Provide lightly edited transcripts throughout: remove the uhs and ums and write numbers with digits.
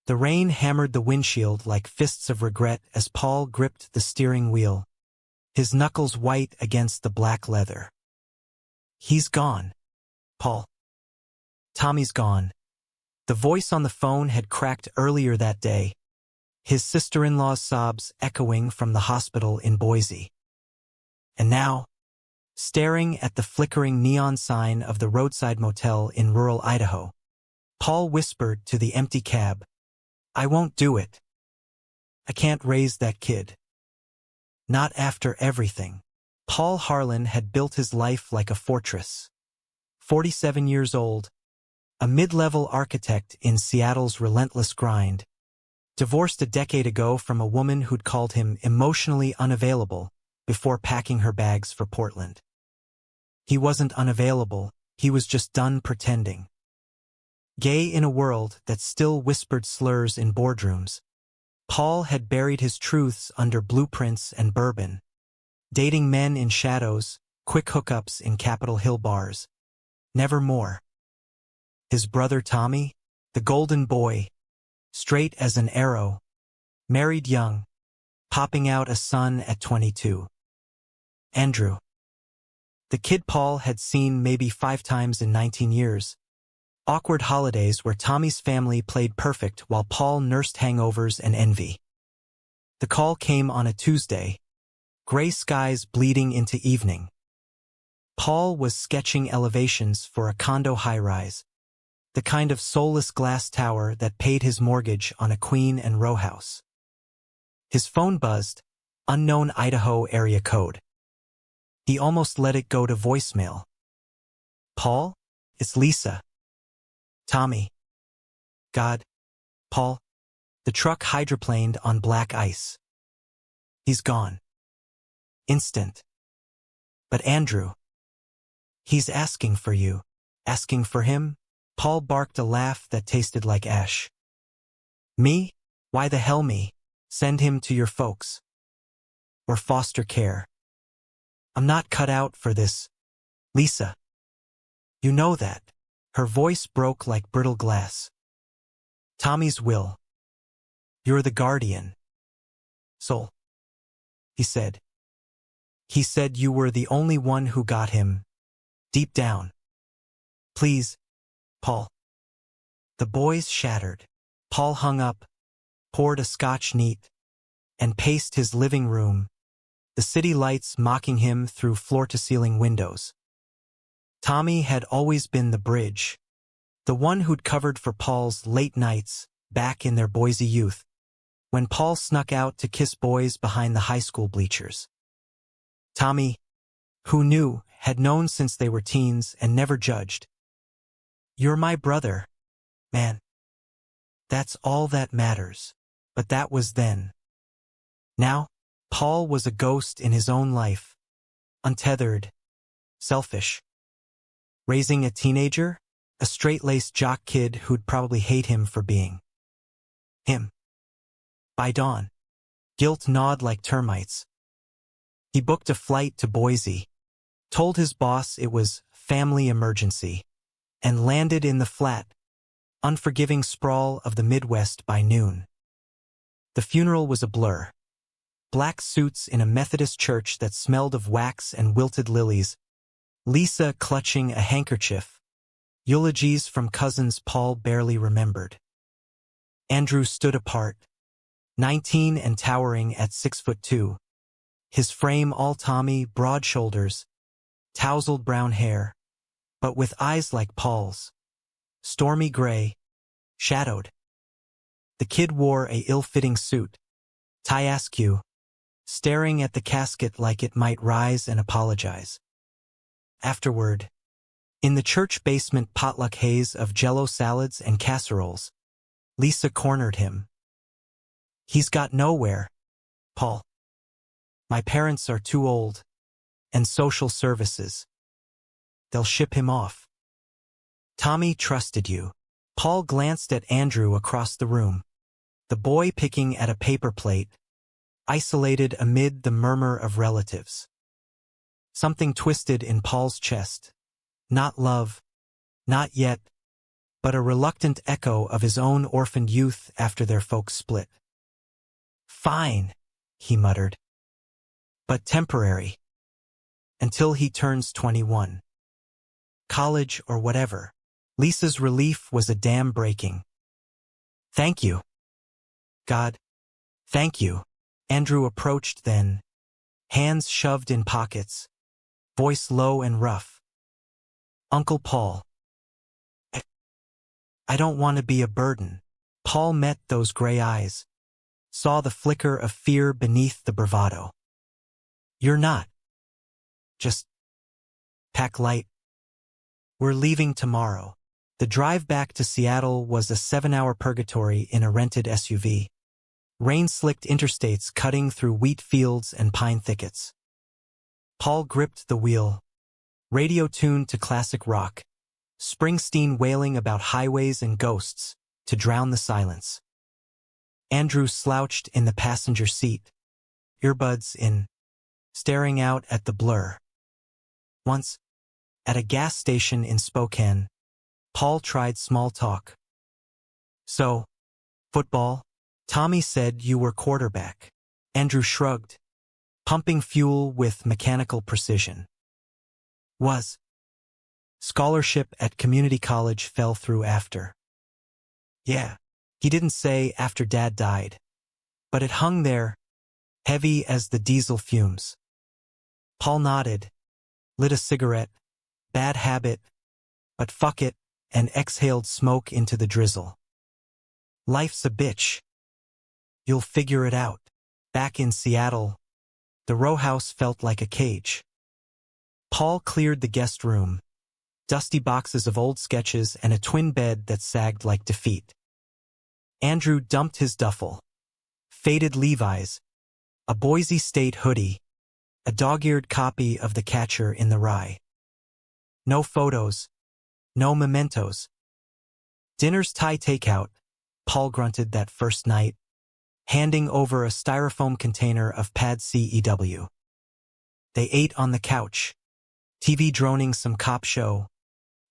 The rain hammered the windshield like fists of regret as Paul gripped the steering wheel, his knuckles white against the black leather. He's gone, Paul. Tommy's gone. The voice on the phone had cracked earlier that day, his sister-in-law's sobs echoing from the hospital in Boise. And now, staring at the flickering neon sign of the roadside motel in rural Idaho, Paul whispered to the empty cab, "I won't do it. I can't raise that kid. Not after everything." Paul Harlan had built his life like a fortress. 47 years old, a mid-level architect in Seattle's relentless grind, divorced a decade ago from a woman who'd called him emotionally unavailable before packing her bags for Portland. He wasn't unavailable, he was just done pretending. Gay in a world that still whispered slurs in boardrooms, Paul had buried his truths under blueprints and bourbon, dating men in shadows, quick hookups in Capitol Hill bars. Never more. His brother Tommy, the golden boy, straight as an arrow, married young, popping out a son at 22. Andrew. The kid Paul had seen maybe 5 times in 19 years. Awkward holidays where Tommy's family played perfect while Paul nursed hangovers and envy. The call came on a Tuesday, gray skies bleeding into evening. Paul was sketching elevations for a condo high-rise, the kind of soulless glass tower that paid his mortgage on a queen and row house. His phone buzzed, unknown Idaho area code. He almost let it go to voicemail. "Paul? It's Lisa." "Tommy." "God. Paul." The truck hydroplaned on black ice. "He's gone." Instant. "But Andrew. He's asking for you." "Asking for him?" Paul barked a laugh that tasted like ash. "Me? Why the hell me? Send him to your folks. Or foster care. I'm not cut out for this, Lisa. You know that." Her voice broke like brittle glass. "Tommy's will. You're the guardian. Soul." He said. "He said you were the only one who got him. Deep down. Please, Paul." The boys shattered. Paul hung up, poured a scotch neat, and paced his living room, the city lights mocking him through floor-to-ceiling windows. Tommy had always been the bridge, the one who'd covered for Paul's late nights back in their Boise youth, when Paul snuck out to kiss boys behind the high school bleachers. Tommy, who knew, had known since they were teens and never judged. "You're my brother, man. That's all that matters." But that was then. Now, Paul was a ghost in his own life, untethered, selfish. Raising a teenager, a straight-laced jock kid who'd probably hate him for being him. By dawn, guilt gnawed like termites. He booked a flight to Boise, told his boss it was family emergency, and landed in the flat, unforgiving sprawl of the Midwest by noon. The funeral was a blur. Black suits in a Methodist church that smelled of wax and wilted lilies, Lisa clutching a handkerchief, eulogies from cousins Paul barely remembered. Andrew stood apart, 19 and towering at 6'2", his frame all Tommy, broad shoulders, tousled brown hair, but with eyes like Paul's, stormy gray, shadowed. The kid wore a ill-fitting suit, tie askew, staring at the casket like it might rise and apologize. Afterward, in the church basement potluck haze of Jell-O salads and casseroles, Lisa cornered him. "He's got nowhere, Paul. My parents are too old, and social services. They'll ship him off. Tommy trusted you." Paul glanced at Andrew across the room, the boy picking at a paper plate, isolated amid the murmur of relatives. Something twisted in Paul's chest. Not love, not yet, but a reluctant echo of his own orphaned youth after their folks split. "Fine," he muttered. "But temporary. Until he turns 21. College or whatever." Lisa's relief was a dam breaking. "Thank you. God. Thank you." Andrew approached then, hands shoved in pockets, voice low and rough. "Uncle Paul. I don't want to be a burden." Paul met those gray eyes, saw the flicker of fear beneath the bravado. "You're not. Just pack light. We're leaving tomorrow." The drive back to Seattle was a 7-hour purgatory in a rented SUV. Rain-slicked interstates cutting through wheat fields and pine thickets. Paul gripped the wheel, radio tuned to classic rock, Springsteen wailing about highways and ghosts to drown the silence. Andrew slouched in the passenger seat, earbuds in, staring out at the blur. Once, at a gas station in Spokane, Paul tried small talk. "So, football? Tommy said you were quarterback." Andrew shrugged, pumping fuel with mechanical precision. "Was. Scholarship at community college fell through after." "Yeah." He didn't say after Dad died, but it hung there, heavy as the diesel fumes. Paul nodded, lit a cigarette, bad habit, but fuck it, and exhaled smoke into the drizzle. "Life's a bitch. You'll figure it out." Back in Seattle, the row house felt like a cage. Paul cleared the guest room, dusty boxes of old sketches and a twin bed that sagged like defeat. Andrew dumped his duffel, faded Levi's, a Boise State hoodie, a dog-eared copy of The Catcher in the Rye. No photos, no mementos. "Dinner's Thai takeout," Paul grunted that first night, handing over a styrofoam container of Pad CEW. They ate on the couch, TV droning some cop show,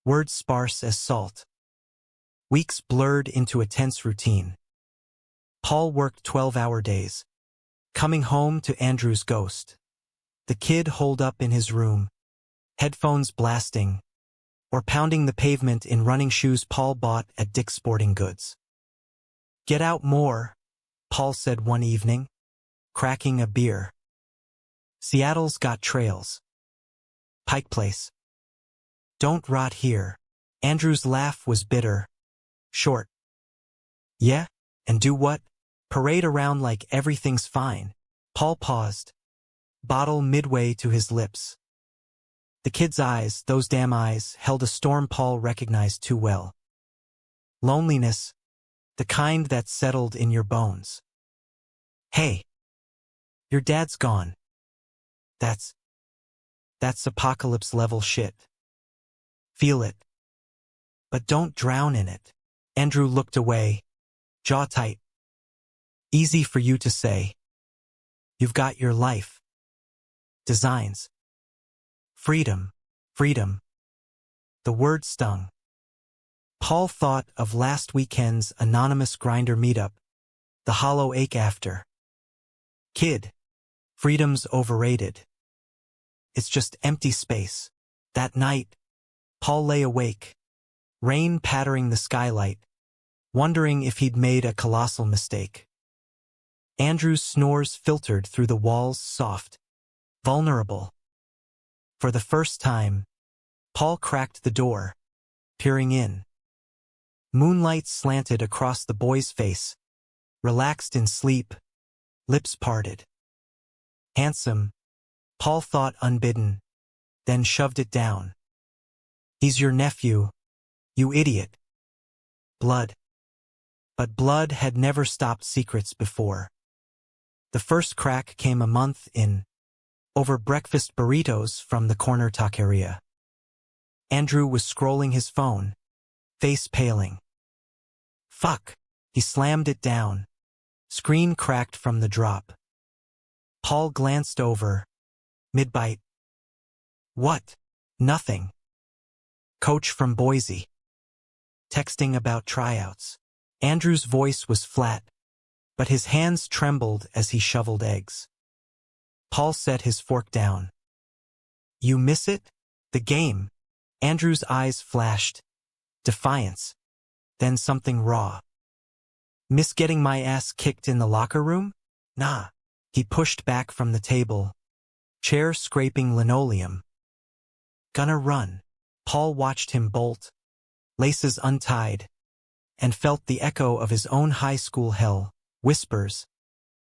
words sparse as salt. Weeks blurred into a tense routine. Paul worked 12-hour days, coming home to Andrew's ghost. The kid holed up in his room, headphones blasting, or pounding the pavement in running shoes Paul bought at Dick's Sporting Goods. "Get out more," Paul said one evening, cracking a beer. "Seattle's got trails. Pike Place. Don't rot here." Andrew's laugh was bitter, short. "Yeah? And do what? Parade around like everything's fine." Paul paused, bottle midway to his lips. The kid's eyes, those damn eyes, held a storm Paul recognized too well. Loneliness, the kind that settled in your bones. "Hey, your dad's gone. That's apocalypse-level shit. Feel it. But don't drown in it." Andrew looked away, jaw tight. "Easy for you to say. You've got your life. Designs. Freedom. Freedom." The word stung. Paul thought of last weekend's anonymous Grindr meetup, the hollow ache after. "Kid, freedom's overrated. It's just empty space." That night, Paul lay awake, rain pattering the skylight, wondering if he'd made a colossal mistake. Andrew's snores filtered through the walls, soft, vulnerable. For the first time, Paul cracked the door, peering in. Moonlight slanted across the boy's face, relaxed in sleep, lips parted. Handsome, Paul thought unbidden, then shoved it down. "He's your nephew, you idiot." Blood. But blood had never stopped secrets before. The first crack came a month in, over breakfast burritos from the corner taqueria. Andrew was scrolling his phone, face paling. "Fuck." He slammed it down. Screen cracked from the drop. Paul glanced over, mid-bite. "What?" "Nothing. Coach from Boise." texting about tryouts. Andrew's voice was flat, but his hands trembled as he shoveled eggs. Paul set his fork down. You miss it? The game. Andrew's eyes flashed. Defiance. Then something raw. Miss getting my ass kicked in the locker room? Nah. He pushed back from the table, chair scraping linoleum. Gonna run. Paul watched him bolt, laces untied, and felt the echo of his own high school hell, whispers,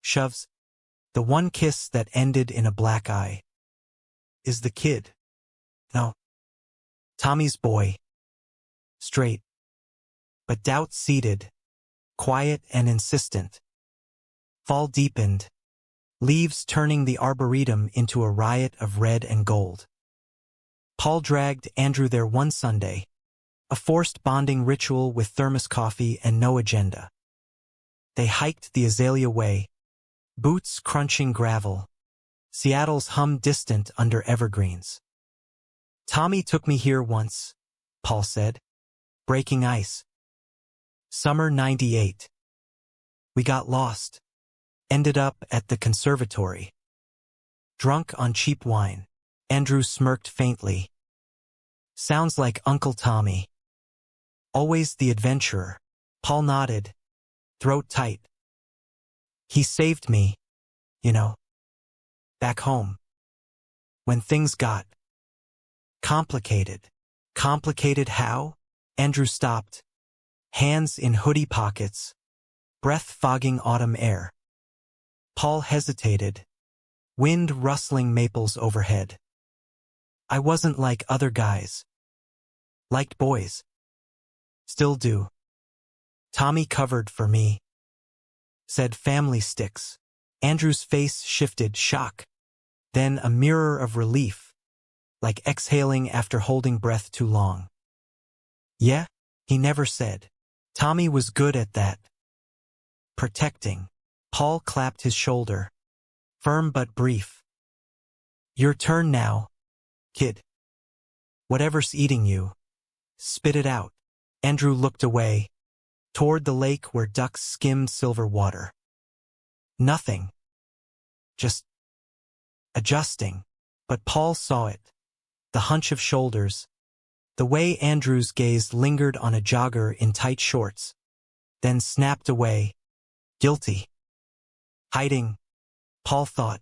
shoves, the one kiss that ended in a black eye. Is the kid? No. Tommy's boy. Straight. But doubt seated, quiet and insistent. Fall deepened, leaves turning the arboretum into a riot of red and gold. Paul dragged Andrew there one Sunday, a forced bonding ritual with thermos coffee and no agenda. They hiked the Azalea Way, boots crunching gravel, Seattle's hum distant under evergreens. Tommy took me here once, Paul said, breaking ice. Summer '98. We got lost. Ended up at the conservatory. Drunk on cheap wine. Andrew smirked faintly. Sounds like Uncle Tommy. Always the adventurer. Paul nodded, throat tight. He saved me, you know. Back home. When things got complicated. Complicated how? Andrew stopped, hands in hoodie pockets, breath fogging autumn air. Paul hesitated, wind rustling maples overhead. I wasn't like other guys. Liked boys. Still do. Tommy covered for me. Said family sticks. Andrew's face shifted, shock. Then a mirror of relief, like exhaling after holding breath too long. Yeah, he never said. Tommy was good at that. Protecting. Paul clapped his shoulder. Firm but brief. Your turn now, kid. Whatever's eating you, spit it out. Andrew looked away, toward the lake where ducks skimmed silver water. Nothing. Just adjusting. But Paul saw it. The hunch of shoulders. The way Andrew's gaze lingered on a jogger in tight shorts. Then snapped away. Guilty. Hiding. Paul thought.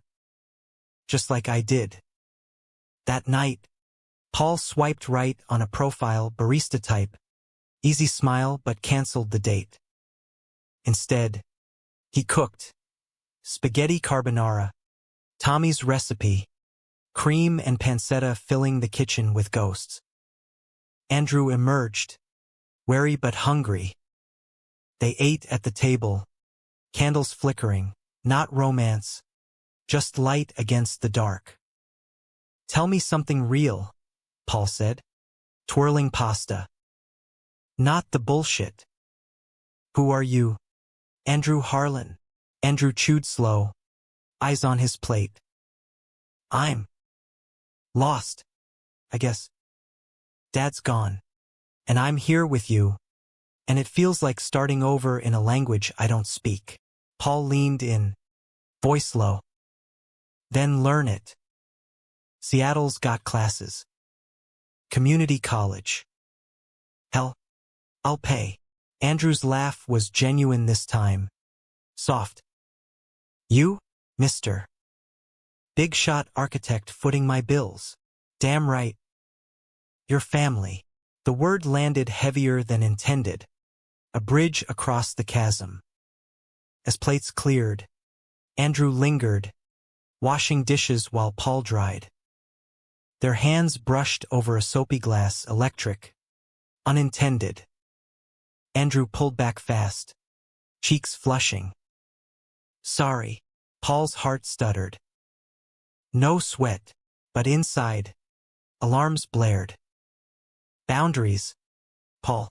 Just like I did. That night, Paul swiped right on a profile barista type. Easy smile but canceled the date. Instead, he cooked. Spaghetti carbonara. Tommy's recipe. Cream and pancetta filling the kitchen with ghosts. Andrew emerged, wary but hungry. They ate at the table, candles flickering, not romance, just light against the dark. Tell me something real, Paul said, twirling pasta. Not the bullshit. Who are you? Andrew Harlan. Andrew chewed slow, eyes on his plate. I'm lost, I guess. Dad's gone, and I'm here with you, and it feels like starting over in a language I don't speak. Paul leaned in, voice low. Then learn it. Seattle's got classes. Community college. Hell, I'll pay. Andrew's laugh was genuine this time. Soft. You, mister. Big shot architect footing my bills. Damn right. Your family. The word landed heavier than intended. A bridge across the chasm. As plates cleared, Andrew lingered, washing dishes while Paul dried. Their hands brushed over a soapy glass, electric. Unintended. Andrew pulled back fast, cheeks flushing. Sorry. Paul's heart stuttered. No sweat, but inside, alarms blared. Boundaries, Paul.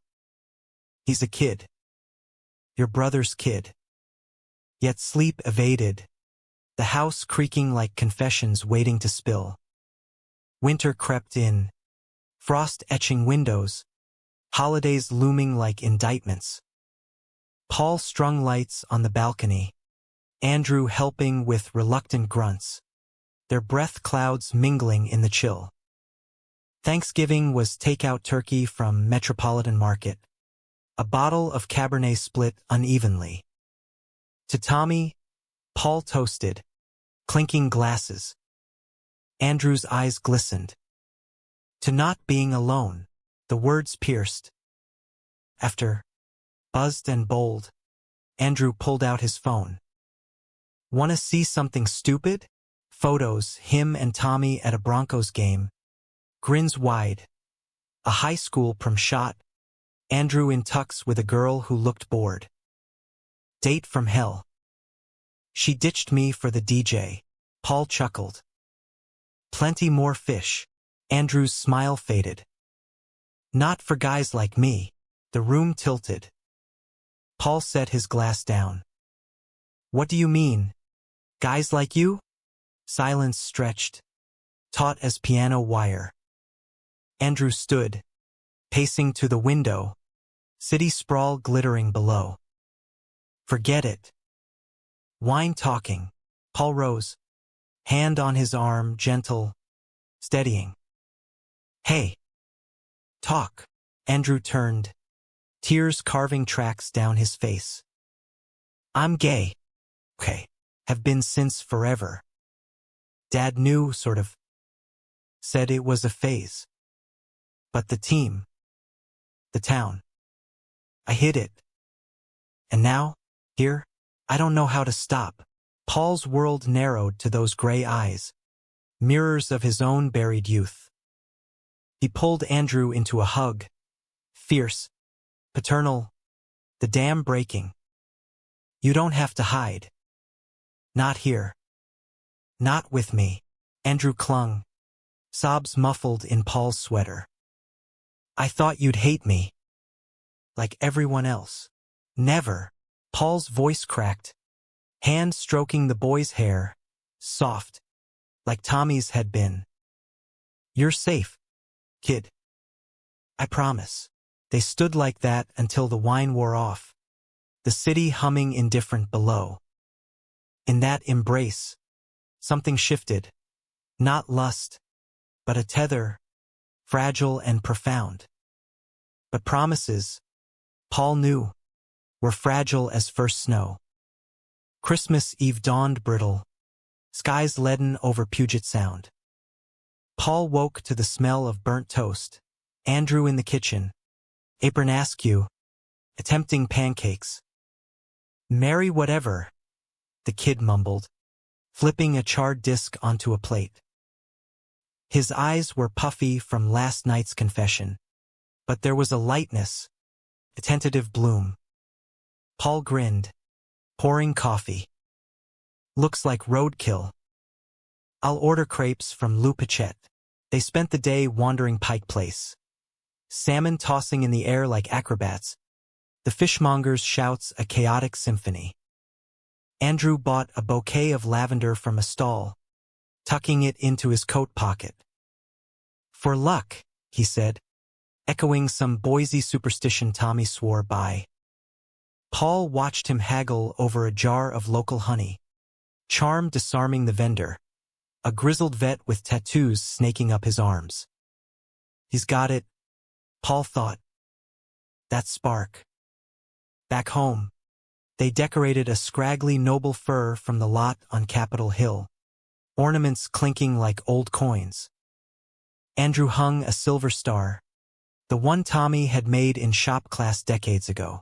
He's a kid. Your brother's kid. Yet sleep evaded, the house creaking like confessions waiting to spill. Winter crept in, frost etching windows, holidays looming like indictments. Paul strung lights on the balcony, Andrew helping with reluctant grunts, their breath clouds mingling in the chill. Thanksgiving was takeout turkey from Metropolitan Market, a bottle of Cabernet split unevenly. To Tommy, Paul toasted, clinking glasses. Andrew's eyes glistened. To not being alone, the words pierced. After, buzzed and bold, Andrew pulled out his phone. "Wanna see something stupid?" Photos, him and Tommy at a Broncos game. Grins wide. A high school prom shot. Andrew in tux with a girl who looked bored. Date from hell. "She ditched me for the DJ." Paul chuckled. "Plenty more fish." Andrew's smile faded. "Not for guys like me." The room tilted. Paul set his glass down. "What do you mean? Guys like you?" Silence stretched, taut as piano wire. Andrew stood, pacing to the window, city sprawl glittering below. "Forget it." Wine talking. Paul rose, hand on his arm, gentle, steadying. "Hey." "Talk." Andrew turned, tears carving tracks down his face. "I'm gay." "Okay. Have been since forever." "Dad knew, sort of. Said it was a phase. But the team. The town. I hid it. And now, here, I don't know how to stop." Paul's world narrowed to those gray eyes, mirrors of his own buried youth. He pulled Andrew into a hug, fierce, paternal, the dam breaking. "You don't have to hide. Not here. Not with me." Andrew clung, sobs muffled in Paul's sweater. "I thought you'd hate me. Like everyone else." "Never." Paul's voice cracked, hand stroking the boy's hair, soft, like Tommy's had been. "You're safe, kid. I promise." They stood like that until the wine wore off, the city humming indifferent below. In that embrace, something shifted, not lust, but a tether, fragile and profound. But promises, Paul knew, were fragile as first snow. Christmas Eve dawned brittle, skies leaden over Puget Sound. Paul woke to the smell of burnt toast, Andrew in the kitchen, apron askew, attempting pancakes. "Merry whatever," the kid mumbled, flipping a charred disc onto a plate. His eyes were puffy from last night's confession, but there was a lightness, a tentative bloom. Paul grinned, pouring coffee. "Looks like roadkill. I'll order crepes from Lou Pichette." They spent the day wandering Pike Place, salmon tossing in the air like acrobats, the fishmonger's shouts a chaotic symphony. Andrew bought a bouquet of lavender from a stall, tucking it into his coat pocket. "For luck," he said, echoing some Boise superstition Tommy swore by. Paul watched him haggle over a jar of local honey, charm disarming the vendor, a grizzled vet with tattoos snaking up his arms. He's got it, Paul thought. That spark. Back home, they decorated a scraggly noble fir from the lot on Capitol Hill, ornaments clinking like old coins. Andrew hung a silver star, the one Tommy had made in shop class decades ago.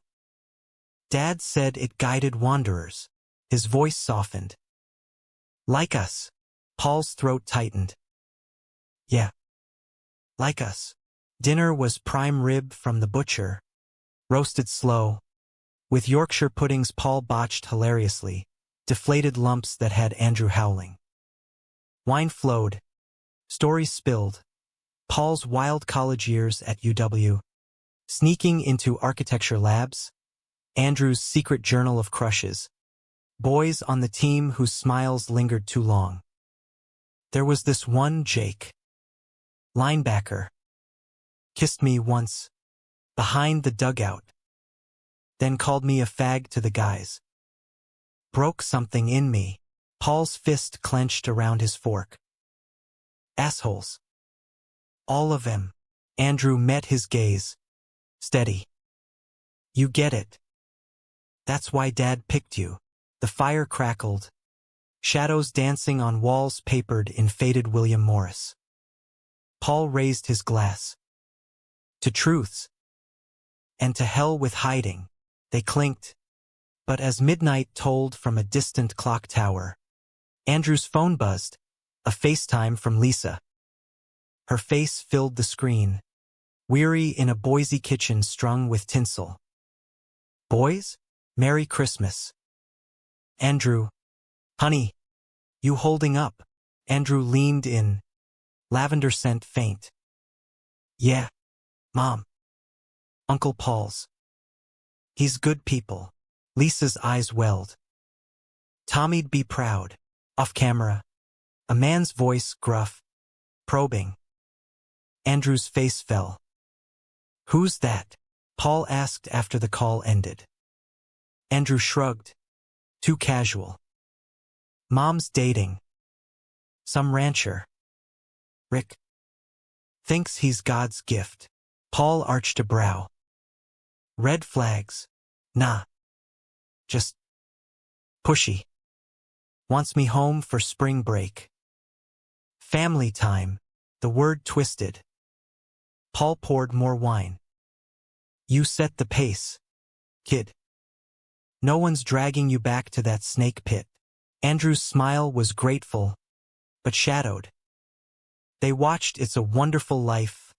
Dad said it guided wanderers. His voice softened. "Like us." Paul's throat tightened. "Yeah. Like us." Dinner was prime rib from the butcher, roasted slow, with Yorkshire puddings Paul botched hilariously, deflated lumps that had Andrew howling. Wine flowed, stories spilled, Paul's wild college years at UW, sneaking into architecture labs, Andrew's secret journal of crushes, boys on the team whose smiles lingered too long. There was this one Jake, linebacker, kissed me once, behind the dugout. Then called me a fag to the guys. Broke something in me. Paul's fist clenched around his fork. Assholes. All of them. Andrew met his gaze. Steady. You get it. That's why Dad picked you. The fire crackled. Shadows dancing on walls papered in faded William Morris. Paul raised his glass. To truths. And to hell with hiding. They clinked. But as midnight tolled from a distant clock tower, Andrew's phone buzzed. A FaceTime from Lisa. Her face filled the screen. Weary in a Boise kitchen strung with tinsel. Boys? Merry Christmas. Andrew. Honey. You holding up? Andrew leaned in. Lavender scent faint. Yeah. Mom. Uncle Paul's. He's good people. Lisa's eyes welled. Tommy'd be proud. Off camera. A man's voice gruff. Probing. Andrew's face fell. Who's that? Paul asked after the call ended. Andrew shrugged. Too casual. Mom's dating. Some rancher. Rick. Thinks he's God's gift. Paul arched a brow. Red flags. Nah. Just pushy. Wants me home for spring break. Family time. The word twisted. Paul poured more wine. You set the pace, kid. No one's dragging you back to that snake pit. Andrew's smile was grateful, but shadowed. They watched It's a Wonderful Life.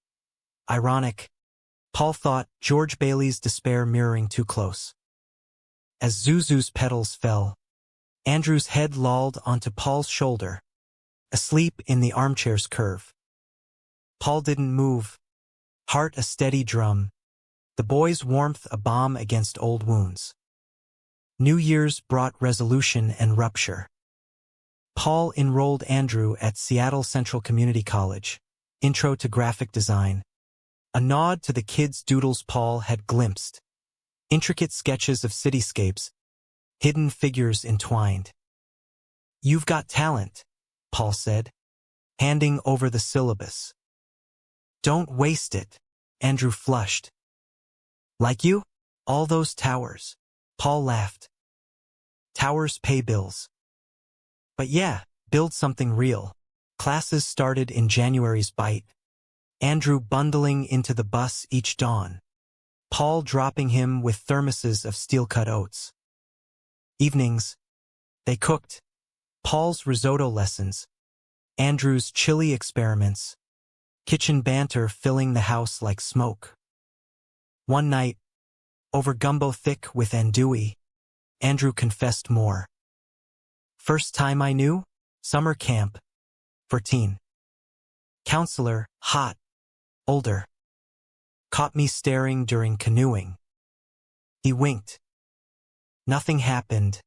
Ironic. Paul thought George Bailey's despair mirroring too close. As Zuzu's petals fell, Andrew's head lolled onto Paul's shoulder, asleep in the armchair's curve. Paul didn't move, heart a steady drum, the boy's warmth a balm against old wounds. New Year's brought resolution and rupture. Paul enrolled Andrew at Seattle Central Community College, Intro to Graphic Design, a nod to the kids' doodles Paul had glimpsed, intricate sketches of cityscapes, hidden figures entwined. You've got talent, Paul said, handing over the syllabus. Don't waste it, Andrew flushed. Like you? All those towers. Paul laughed. Towers pay bills. But yeah, build something real. Classes started in January's bite. Andrew bundling into the bus each dawn. Paul dropping him with thermoses of steel-cut oats. Evenings, they cooked. Paul's risotto lessons. Andrew's chili experiments. Kitchen banter filling the house like smoke. One night, over gumbo thick with andouille, Andrew confessed more. First time I knew? Summer camp. 14. Counselor, hot, older. Caught me staring during canoeing. He winked. Nothing happened,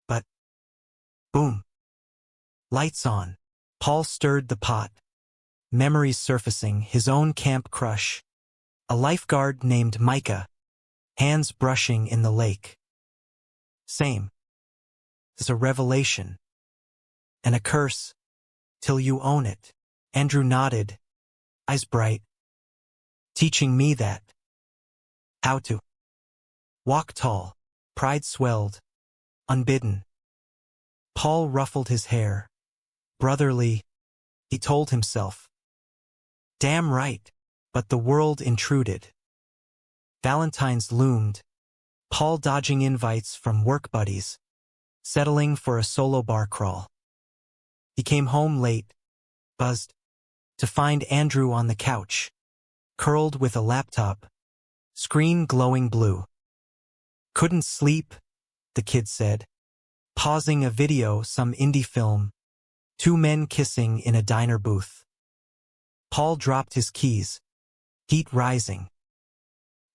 but boom. Lights on. Paul stirred the pot. Memories surfacing, his own camp crush. A lifeguard named Micah. Hands brushing in the lake. Same. It's a revelation. And a curse. Till you own it. Andrew nodded. Eyes bright. Teaching me that. How to. Walk tall. Pride swelled. Unbidden. Paul ruffled his hair. Brotherly, he told himself. Damn right, but the world intruded. Valentine's loomed. Paul dodging invites from work buddies. Settling for a solo bar crawl. He came home late, buzzed, to find Andrew on the couch, curled with a laptop, screen glowing blue. Couldn't sleep, the kid said, pausing a video, some indie film, two men kissing in a diner booth. Paul dropped his keys, heat rising.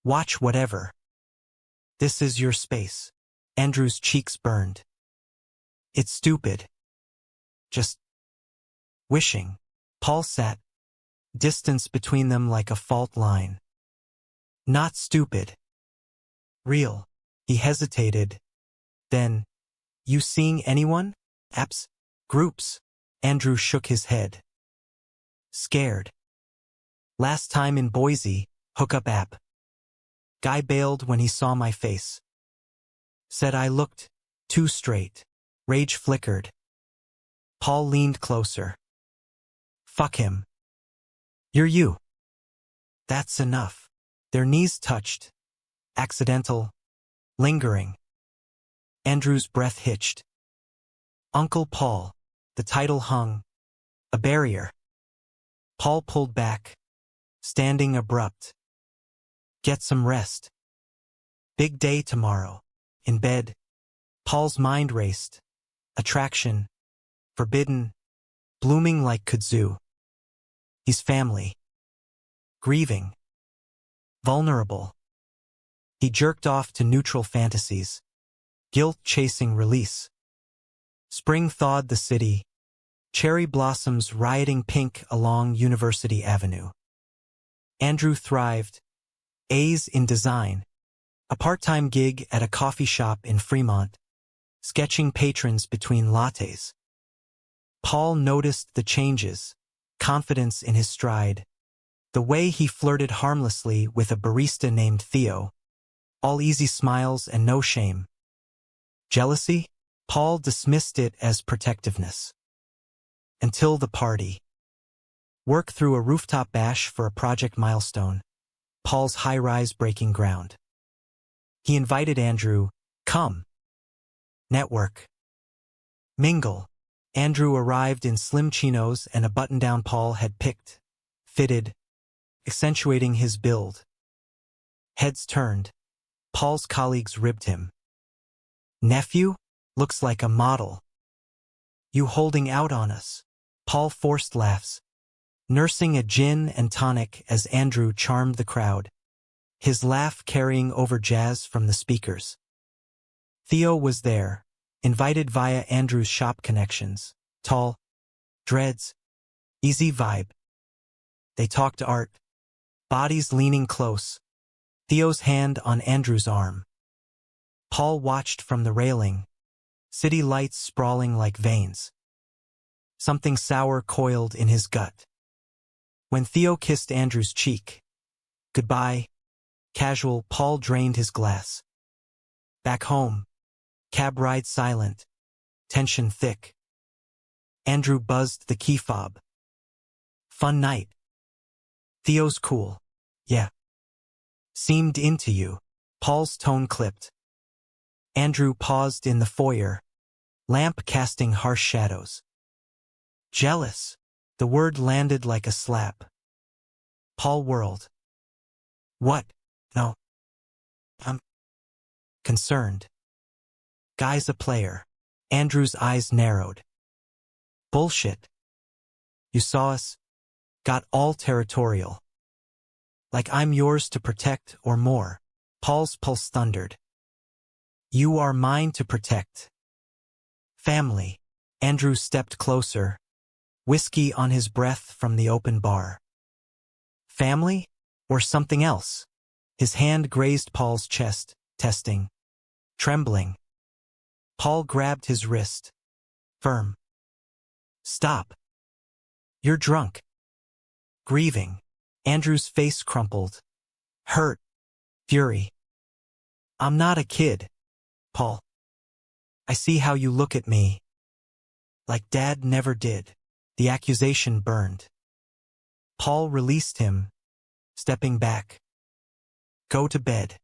Watch whatever. This is your space. Andrew's cheeks burned. It's stupid. Just wishing. Paul sat, distance between them like a fault line. Not stupid. Real. He hesitated. Then, you seeing anyone? Apps? Groups? Andrew shook his head. Scared. Last time in Boise, hookup app. Guy bailed when he saw my face. Said I looked too straight. Rage flickered. Paul leaned closer. Fuck him. You're you. That's enough. Their knees touched. Accidental. Lingering. Andrew's breath hitched. Uncle Paul. The title hung. A barrier. Paul pulled back. Standing abrupt. Get some rest. Big day tomorrow. In bed. Paul's mind raced. Attraction. Forbidden. Blooming like kudzu. He's family. Grieving. Vulnerable. He jerked off to neutral fantasies. Guilt-chasing release. Spring thawed the city. Cherry blossoms rioting pink along University Avenue. Andrew thrived. A's in design. A part-time gig at a coffee shop in Fremont. Sketching patrons between lattes. Paul noticed the changes. Confidence in his stride. The way he flirted harmlessly with a barista named Theo. All easy smiles and no shame. Jealousy? Paul dismissed it as protectiveness. Until the party. Work through a rooftop bash for a project milestone. Paul's high-rise breaking ground. He invited Andrew, come. Network. Mingle. Andrew arrived in slim chinos and a button-down Paul had picked, fitted, accentuating his build. Heads turned. Paul's colleagues ribbed him. Nephew? Looks like a model. You holding out on us. Paul forced laughs, nursing a gin and tonic as Andrew charmed the crowd, his laugh carrying over jazz from the speakers. Theo was there, invited via Andrew's shop connections. Tall, dreads, easy vibe. They talked art, bodies leaning close, Theo's hand on Andrew's arm. Paul watched from the railing, city lights sprawling like veins. Something sour coiled in his gut. When Theo kissed Andrew's cheek, goodbye, casual, Paul drained his glass. Back home, cab ride silent, tension thick. Andrew buzzed the key fob. Fun night. Theo's cool. Yeah. Seemed into you. Paul's tone clipped. Andrew paused in the foyer, lamp casting harsh shadows. Jealous. The word landed like a slap. Paul whirled. What? No. I'm concerned. Guy's a player. Andrew's eyes narrowed. Bullshit. You saw us? Got all territorial. Like I'm yours to protect or more. Paul's pulse thundered. You are mine to protect. Family. Andrew stepped closer, whiskey on his breath from the open bar. Family? Or something else? His hand grazed Paul's chest, testing. Trembling. Paul grabbed his wrist. Firm. Stop. You're drunk. Grieving. Andrew's face crumpled. Hurt. Fury. I'm not a kid, Paul. I see how you look at me. Like Dad never did. The accusation burned. Paul released him, stepping back. Go to bed.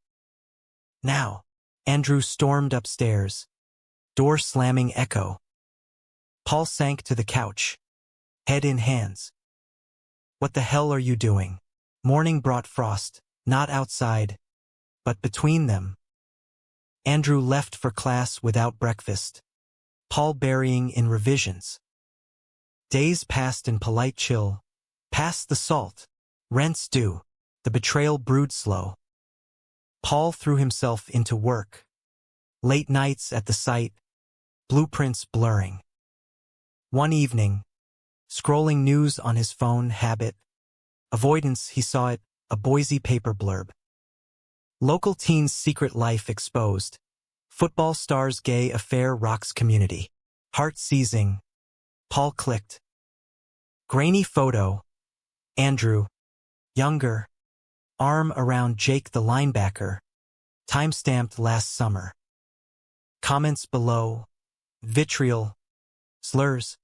Now. Andrew stormed upstairs, door slamming echo. Paul sank to the couch, head in hands. What the hell are you doing? Morning brought frost, not outside, but between them. Andrew left for class without breakfast, Paul burying in revisions. Days passed in polite chill, past the salt, rents due, the betrayal brewed slow. Paul threw himself into work. Late nights at the site, blueprints blurring. One evening, scrolling news on his phone habit, avoidance he saw it, a Boise paper blurb. Local teen's secret life exposed. Football star's gay affair rocks community. Heart seizing. Paul clicked. Grainy photo. Andrew. Younger. Arm around Jake the linebacker. Timestamped last summer. Comments below. Vitriol. Slurs.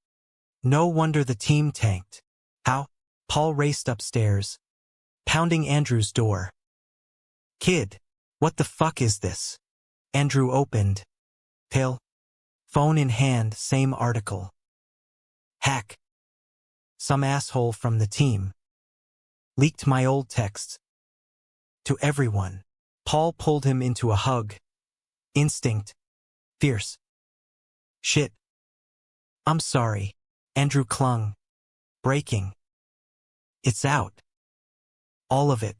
No wonder the team tanked. How? Paul raced upstairs, pounding Andrew's door. Kid, what the fuck is this? Andrew opened. Pale. Phone in hand, same article. Hack. Some asshole from the team. Leaked my old texts. To everyone. Paul pulled him into a hug. Instinct. Fierce. Shit. I'm sorry. Andrew clung. Breaking. It's out. All of it.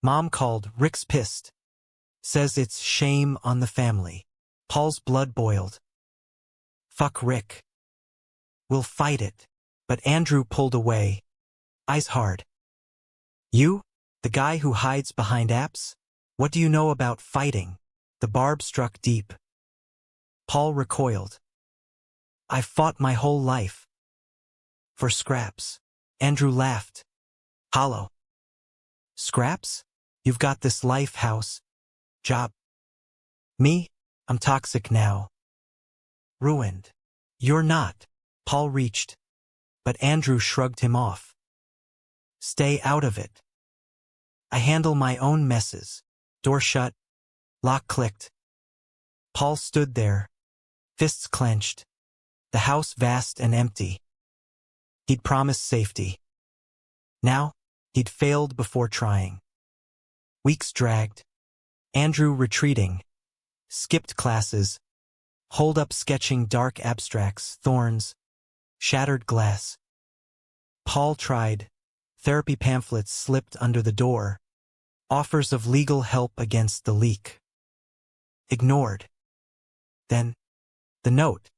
Mom called. Rick's pissed. Says it's shame on the family. Paul's blood boiled. Fuck Rick. We'll fight it. But Andrew pulled away. Eyes hard. You? The guy who hides behind apps? What do you know about fighting? The barb struck deep. Paul recoiled. I've fought my whole life. For scraps. Andrew laughed. Hollow. Scraps? You've got this life, house. Job. Me? I'm toxic now. Ruined. You're not. Paul reached. But Andrew shrugged him off. Stay out of it. I handle my own messes. Door shut. Lock clicked. Paul stood there. Fists clenched. The house vast and empty. He'd promised safety. Now, he'd failed before trying. Weeks dragged. Andrew retreating. Skipped classes. Holed up sketching dark abstracts, thorns, shattered glass. Paul tried. Therapy pamphlets slipped under the door. Offers of legal help against the leak. Ignored. Then, the note.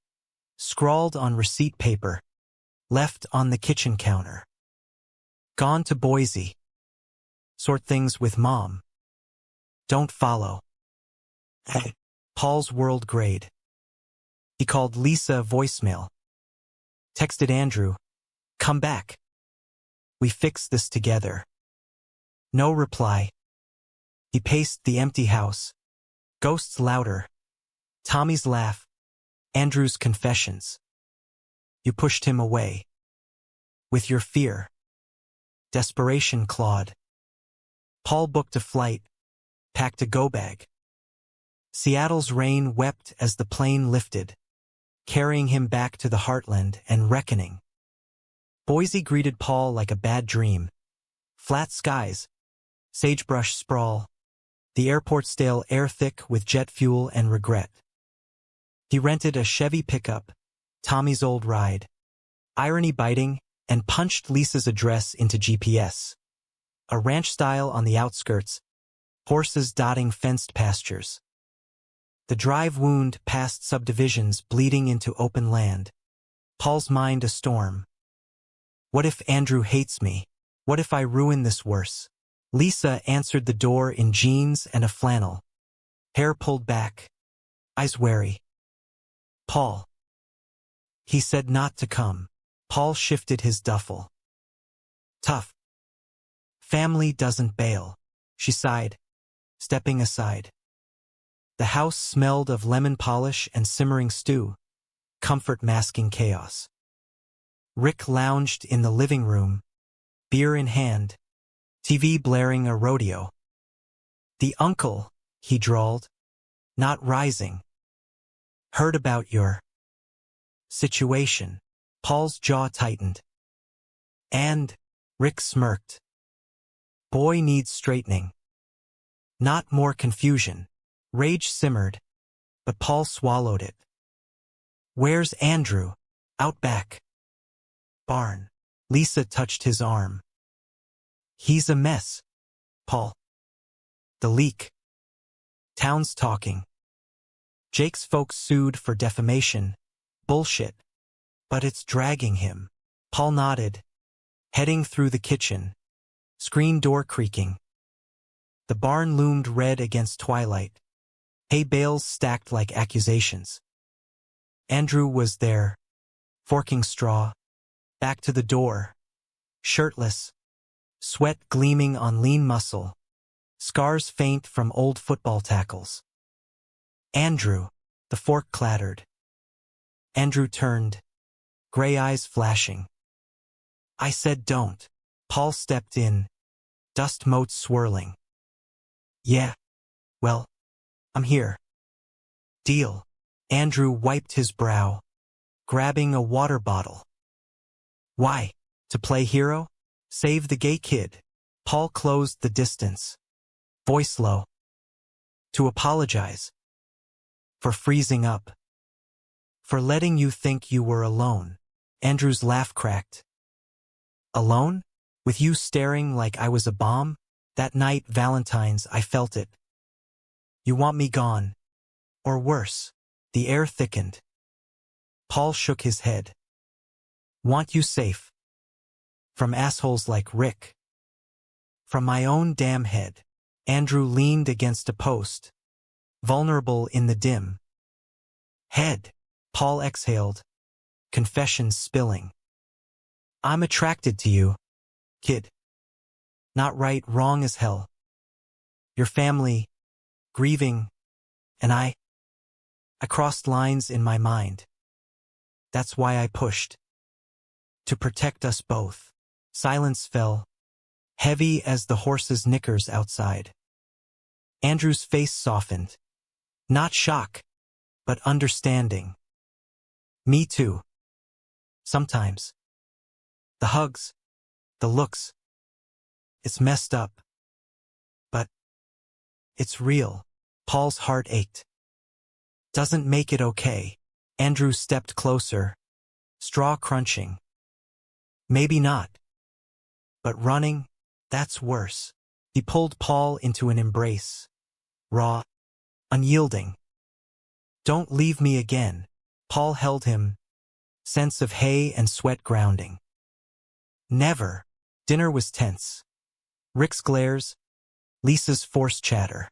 Scrawled on receipt paper. Left on the kitchen counter. Gone to Boise. Sort things with Mom. Don't follow. Paul's world grade. He called Lisa voicemail. Texted Andrew. Come back. We fix this together. No reply. He paced the empty house. Ghosts louder. Tommy's laugh. Andrew's confessions. You pushed him away. With your fear. Desperation clawed. Paul booked a flight. Packed a go-bag. Seattle's rain wept as the plane lifted, carrying him back to the heartland and reckoning. Boise greeted Paul like a bad dream. Flat skies. Sagebrush sprawl. The airport stale air thick with jet fuel and regret. He rented a Chevy pickup, Tommy's old ride. Irony biting, and punched Lisa's address into GPS. A ranch style on the outskirts. Horses dotting fenced pastures. The drive wound past subdivisions bleeding into open land. Paul's mind a storm. What if Andrew hates me? What if I ruin this worse? Lisa answered the door in jeans and a flannel. Hair pulled back. Eyes wary. Paul. He said not to come. Paul shifted his duffel. Tough. Family doesn't bail. She sighed, stepping aside. The house smelled of lemon polish and simmering stew, comfort masking chaos. Rick lounged in the living room, beer in hand, TV blaring a rodeo. The uncle, he drawled, not rising. Heard about your situation. Paul's jaw tightened. And, Rick smirked. Boy needs straightening. Not more confusion. Rage simmered, but Paul swallowed it. Where's Andrew? Out back. Barn. Lisa touched his arm. He's a mess. Paul. The leak. Town's talking. Jake's folks sued for defamation. Bullshit. But it's dragging him. Paul nodded, heading through the kitchen. Screen door creaking. The barn loomed red against twilight. Hay bales stacked like accusations. Andrew was there, forking straw, back to the door, shirtless, sweat gleaming on lean muscle, scars faint from old football tackles. Andrew, the fork clattered. Andrew turned, gray eyes flashing. I said don't. Paul stepped in, dust motes swirling. Yeah, well, I'm here. Deal. Andrew wiped his brow, grabbing a water bottle. Why? To play hero? Save the gay kid. Paul closed the distance, voice low. To apologize. For freezing up. For letting you think you were alone. Andrew's laugh cracked. Alone? With you staring like I was a bomb? That night, Valentine's, I felt it. You want me gone. Or worse. The air thickened. Paul shook his head. Want you safe. From assholes like Rick. From my own damn head. Andrew leaned against a post. Vulnerable in the dim. Head. Paul exhaled. Confessions spilling. I'm attracted to you, kid. Not right, wrong as hell. Your family, grieving, and I crossed lines in my mind. That's why I pushed. To protect us both. Silence fell, heavy as the horse's knickers outside. Andrew's face softened. Not shock, but understanding. Me too. Sometimes. The hugs, the looks. It's messed up. But it's real. Paul's heart ached. Doesn't make it okay. Andrew stepped closer, straw crunching. Maybe not. But running, that's worse. He pulled Paul into an embrace. Raw, unyielding. Don't leave me again. Paul held him, sense of hay and sweat grounding. Never. Dinner was tense. Rick's glares, Lisa's forced chatter.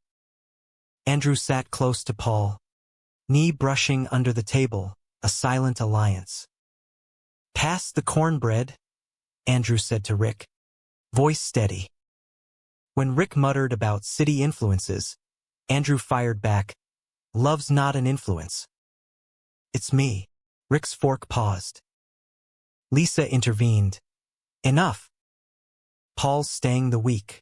Andrew sat close to Paul, knee brushing under the table, a silent alliance. Pass the cornbread, Andrew said to Rick, voice steady. When Rick muttered about city influences, Andrew fired back, love's not an influence. It's me. Rick's fork paused. Lisa intervened. Enough. Paul's staying the week.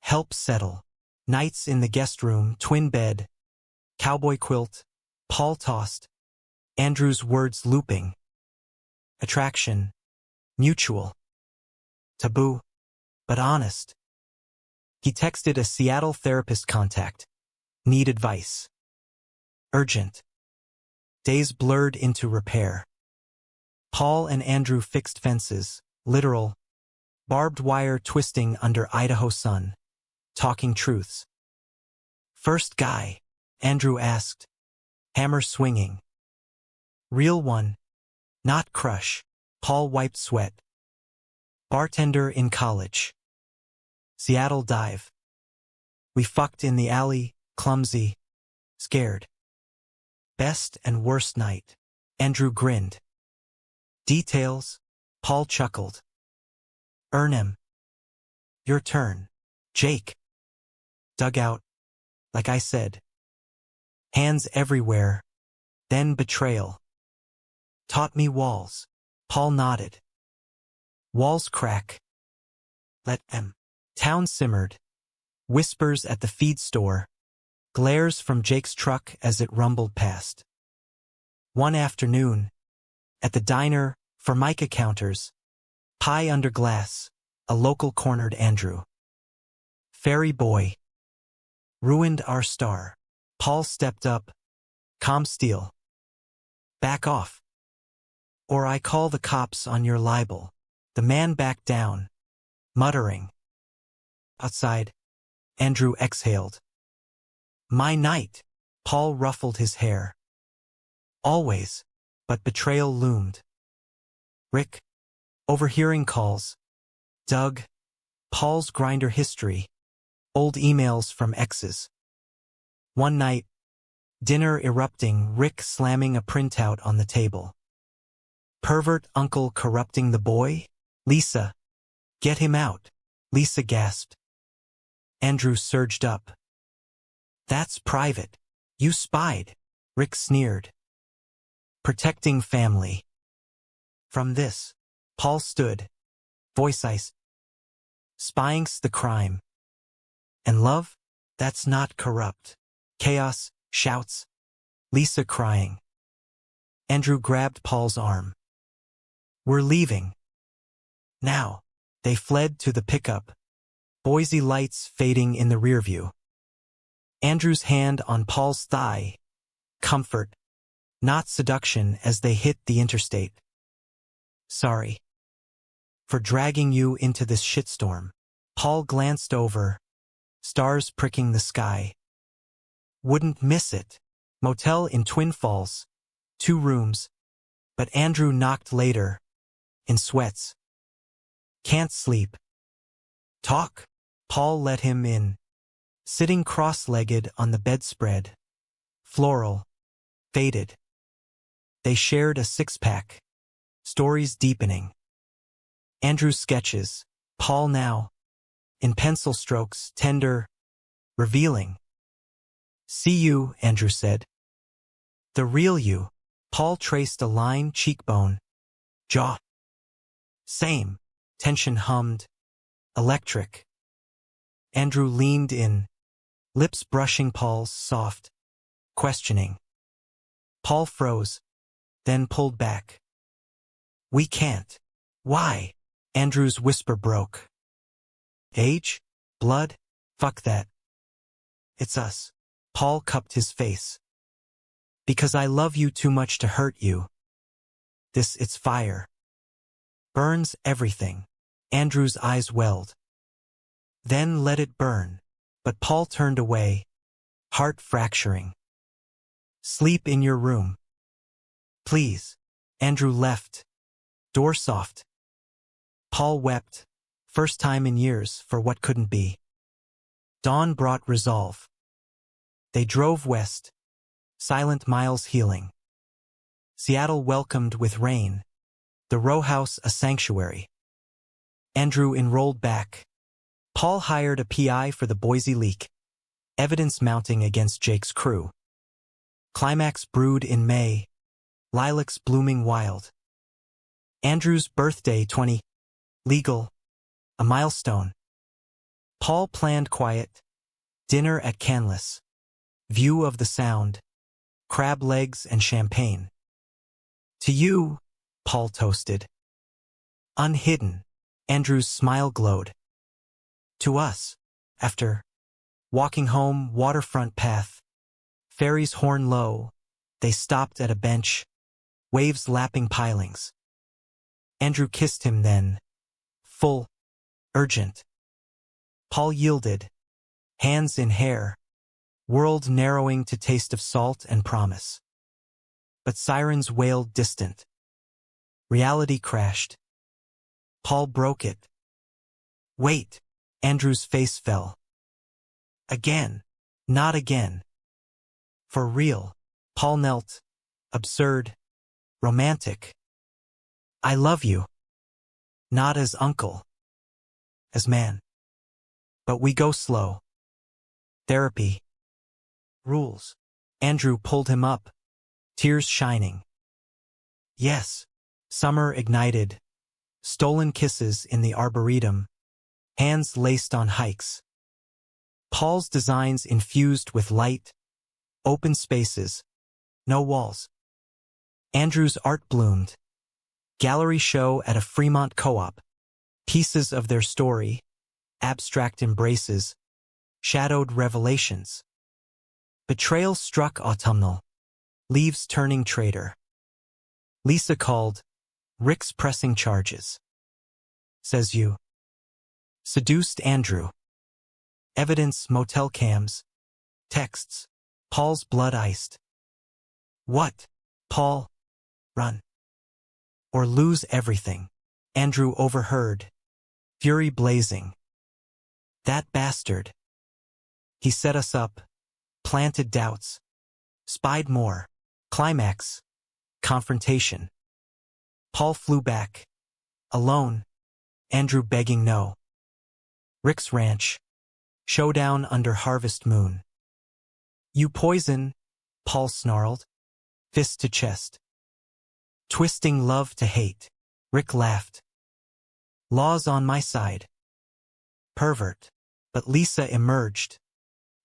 Help settle. Nights in the guest room, twin bed, cowboy quilt. Paul tossed. Andrew's words looping. Attraction. Mutual. Taboo. But honest. He texted a Seattle therapist contact. Need advice. Urgent. Days blurred into repair. Paul and Andrew fixed fences, literal, barbed wire twisting under Idaho sun, talking truths. First guy, Andrew asked, hammer swinging. Real one, not crush. Paul wiped sweat. Bartender in college. Seattle dive. We fucked in the alley, clumsy, scared. Best and worst night. Andrew grinned. Details. Paul chuckled. Earn him. Your turn. Jake. Dugout. Like I said. Hands everywhere. Then betrayal. Taught me walls. Paul nodded. Walls crack. Let em. Town simmered. Whispers at the feed store. Glares from Jake's truck as it rumbled past. One afternoon, at the diner, Formica counters, pie under glass, a local cornered Andrew. Ferry boy. Ruined our star. Paul stepped up. Calm steel. Back off. Or I call the cops on your libel. The man backed down, muttering. Outside, Andrew exhaled. My night. Paul ruffled his hair. Always, but betrayal loomed. Rick. Overhearing calls. Doug. Paul's grinder history. Old emails from exes. One night, dinner erupting, Rick slamming a printout on the table. Pervert uncle corrupting the boy? Lisa, get him out. Lisa gasped. Andrew surged up. That's private. You spied. Rick sneered. Protecting family. From this, Paul stood, voice ice. Spying's the crime. And love? That's not corrupt. Chaos, shouts. Lisa crying. Andrew grabbed Paul's arm. We're leaving. Now. They fled to the pickup. Boise lights fading in the rearview. Andrew's hand on Paul's thigh. Comfort, not seduction as they hit the interstate. Sorry. For dragging you into this shitstorm. Paul glanced over. Stars pricking the sky. Wouldn't miss it. Motel in Twin Falls. 2 rooms. But Andrew knocked later. In sweats. Can't sleep. Talk? Paul let him in. Sitting cross-legged on the bedspread. Floral. Faded. They shared a 6-pack. Stories deepening. Andrew's sketches. Paul now. In pencil strokes, tender. Revealing. See you, Andrew said. The real you. Paul traced a line, cheekbone. Jaw. Same. Tension hummed. Electric. Andrew leaned in. Lips brushing Paul's soft. Questioning. Paul froze. Then pulled back. We can't. Why? Andrew's whisper broke. Age? Blood? Fuck that. It's us. Paul cupped his face. Because I love you too much to hurt you. It's fire. Burns everything. Andrew's eyes welled. Then let it burn. But Paul turned away. Heart fracturing. Sleep in your room. Please. Andrew left. Door soft. Paul wept. First time in years for what couldn't be. Dawn brought resolve. They drove west. Silent miles healing. Seattle welcomed with rain. The row house a sanctuary. Andrew enrolled back. Paul hired a PI for the Boise leak. Evidence mounting against Jake's crew. Climax brewed in May. Lilacs blooming wild. Andrew's birthday 20. Legal. A milestone. Paul planned quiet. Dinner at Canlis. View of the Sound. Crab legs and champagne. To you, Paul toasted. Unhidden. Andrew's smile glowed. To us. After. Walking home, waterfront path. Ferry's horn low. They stopped at a bench. Waves lapping pilings. Andrew kissed him then. Full. Urgent. Paul yielded. Hands in hair. World narrowing to taste of salt and promise. But sirens wailed distant. Reality crashed. Paul broke it. Wait. Andrew's face fell. Again. Not again. For real. Paul knelt. Absurd. Romantic. I love you. Not as uncle. As man. But we go slow. Therapy. Rules. Andrew pulled him up. Tears shining. Yes. Summer ignited. Stolen kisses in the arboretum. Hands laced on hikes. Paul's designs infused with light. Open spaces. No walls. Andrew's art bloomed. Gallery show at a Fremont co-op. Pieces of their story. Abstract embraces. Shadowed revelations. Betrayal struck autumnal. Leaves turning traitor. Lisa called. Rick's pressing charges. Says you. Seduced Andrew. Evidence motel cams. Texts. Paul's blood iced. What? Paul. Run. Or lose everything. Andrew overheard. Fury blazing. That bastard. He set us up, planted doubts, spied more. Climax. Confrontation. Paul flew back. Alone. Andrew begging no. Rick's ranch. Showdown under harvest moon. You poison, Paul snarled. Fist to chest. Twisting love to hate. Rick laughed. Law's on my side. Pervert. But Lisa emerged.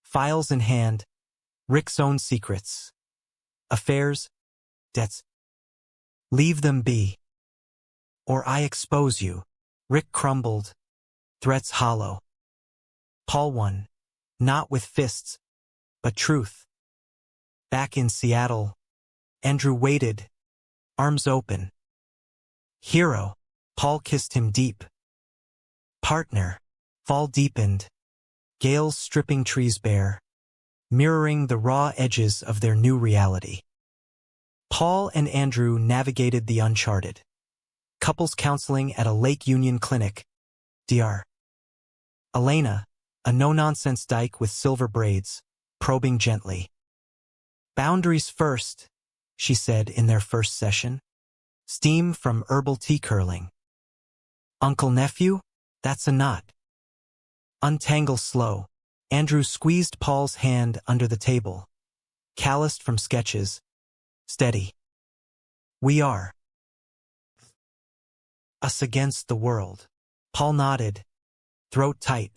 Files in hand. Rick's own secrets. Affairs. Debts. Leave them be. Or I expose you. Rick crumbled. Threats hollow. Paul won. Not with fists, but truth. Back in Seattle, Andrew waited, arms open. Hero. Paul kissed him deep. Partner. Fall deepened. Gales stripping trees bare, mirroring the raw edges of their new reality. Paul and Andrew navigated the uncharted. Couples counseling at a Lake Union clinic, Dr. Elena, a no-nonsense dyke with silver braids, probing gently. Boundaries first, she said in their first session. Steam from herbal tea curling. Uncle-nephew? That's a knot. Untangle slow. Andrew squeezed Paul's hand under the table. Calloused from sketches. Steady. We are. Us against the world. Paul nodded. Throat tight.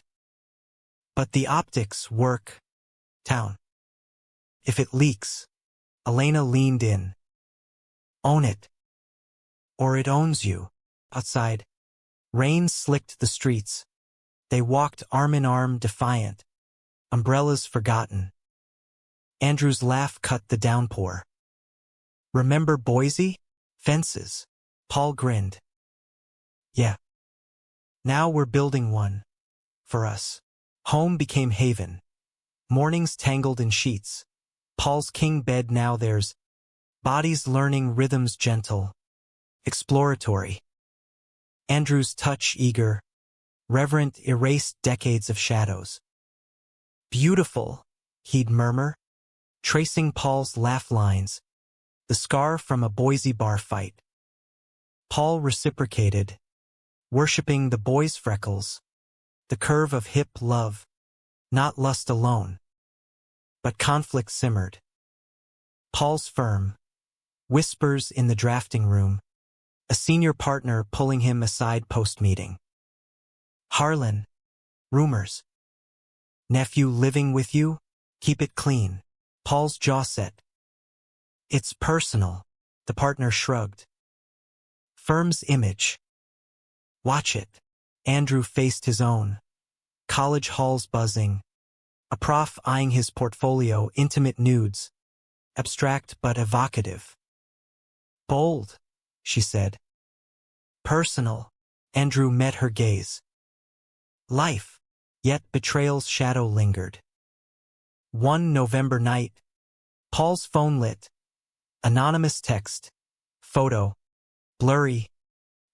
But the optics work. Town. If it leaks. Elena leaned in. Own it. Or it owns you. Outside. Rain slicked the streets. They walked arm in arm, defiant. Umbrellas forgotten. Andrew's laugh cut the downpour. Remember Boise? Fences. Paul grinned. Yeah. Now we're building one. For us. Home became haven. Mornings tangled in sheets. Paul's king bed now theirs. Bodies learning rhythms gentle. Exploratory. Andrew's touch eager. Reverent erased decades of shadows. Beautiful, he'd murmur, tracing Paul's laugh lines. The scar from a Boise bar fight. Paul reciprocated, worshipping the boy's freckles, the curve of hip love, not lust alone. But conflict simmered. Paul's firm, whispers in the drafting room, a senior partner pulling him aside post-meeting. Harlan, rumors. Nephew living with you? Keep it clean. Paul's jaw set. It's personal, the partner shrugged. Firm's image. Watch it. Andrew faced his own. College halls buzzing. A prof eyeing his portfolio, intimate nudes. Abstract but evocative. Bold, she said. Personal. Andrew met her gaze. Life, yet betrayal's shadow lingered. One November night, Paul's phone lit. Anonymous text. Photo. Blurry.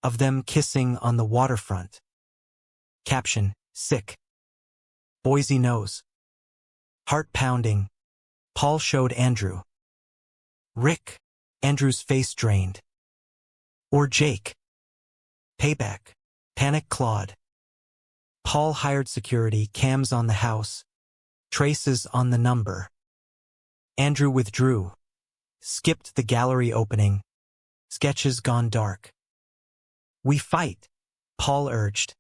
Of them kissing on the waterfront. Caption. Sick. Boise knows. Heart pounding. Paul showed Andrew. Rick. Andrew's face drained. Or Jake. Payback. Panic clawed. Paul hired security, cams on the house. Traces on the number. Andrew withdrew. Skipped the gallery opening. Sketches gone dark. We fight, Paul urged.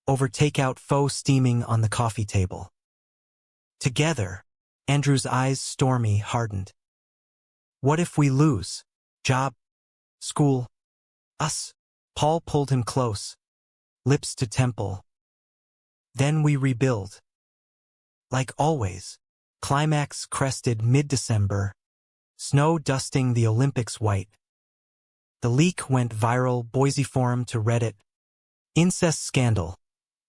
Over takeout faux steaming on the coffee table. Together, Andrew's eyes stormy hardened. What if we lose? Job? School? Us? Paul pulled him close. Lips to temple. Then we rebuild. Like always. Climax crested mid-December. Snow dusting the Olympics white. The leak went viral, Boise forum to Reddit. Incest scandal.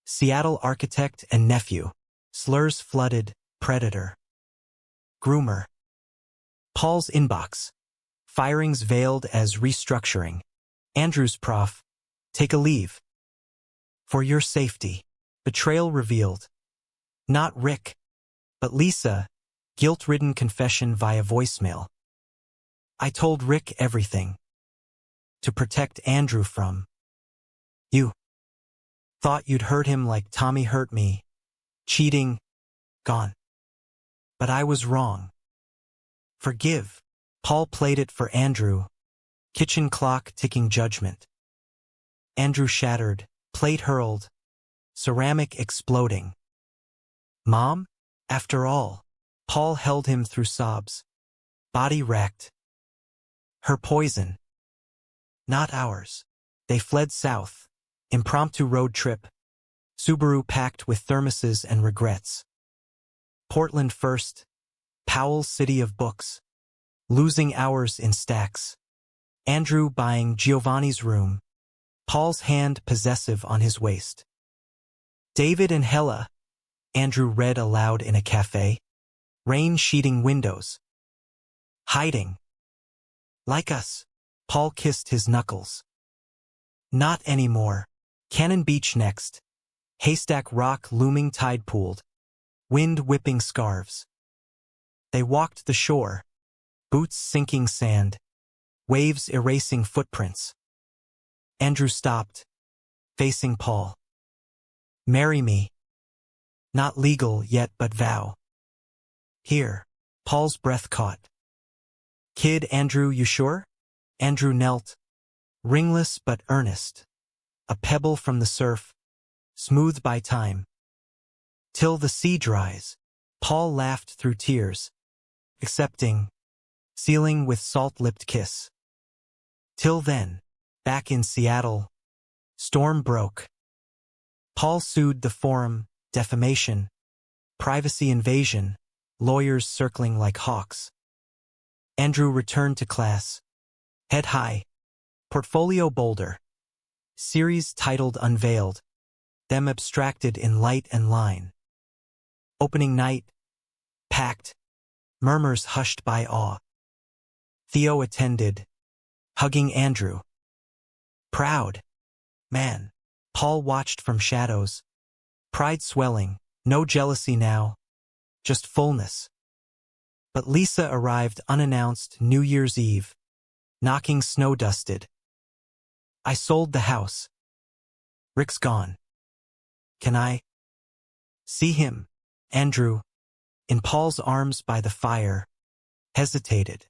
Seattle architect and nephew. Slurs flooded, predator. Groomer. Paul's inbox. Firings veiled as restructuring. Andrew's prof. Take a leave. For your safety. Betrayal revealed. Not Rick, But Lisa, guilt-ridden confession via voicemail. I told Rick everything. To protect Andrew from you. Thought you'd hurt him like Tommy hurt me. Cheating. Gone. But I was wrong. Forgive. Paul played it for Andrew. Kitchen clock ticking judgment. Andrew shattered, plate hurled, ceramic exploding. Mom? After all. Paul held him through sobs. Body wrecked. Her poison. Not ours. They fled south. Impromptu road trip. Subaru packed with thermoses and regrets. Portland first. Powell's City of Books. Losing hours in stacks. Andrew buying Giovanni's room. Paul's hand possessive on his waist. David and Hella. Andrew read aloud in a cafe. Rain sheeting windows. Hiding. Like us. Paul kissed his knuckles. Not anymore. Cannon Beach next. Haystack Rock looming tide-pooled. Wind whipping scarves. They walked the shore. Boots sinking sand. Waves erasing footprints. Andrew stopped, facing Paul. Marry me. Not legal yet but vow. Here. Paul's breath caught. Kid Andrew, you sure? Andrew knelt. Ringless but earnest. A pebble from the surf. Smoothed by time. Till the sea dries. Paul laughed through tears. Accepting. Sealing with salt-lipped kiss. Till then. Back in Seattle. Storm broke. Paul sued the forum, defamation, privacy invasion, lawyers circling like hawks. Andrew returned to class. Head high. Portfolio bolder. Series titled Unveiled. Them abstracted in light and line. Opening night. Packed. Murmurs hushed by awe. Theo attended. Hugging Andrew. Proud. Man. Paul watched from shadows. Pride swelling. No jealousy now. Just fullness. But Lisa arrived unannounced New Year's Eve. Knocking snow-dusted. I sold the house. Rick's gone. Can I see him? Andrew, in Paul's arms by the fire, hesitated.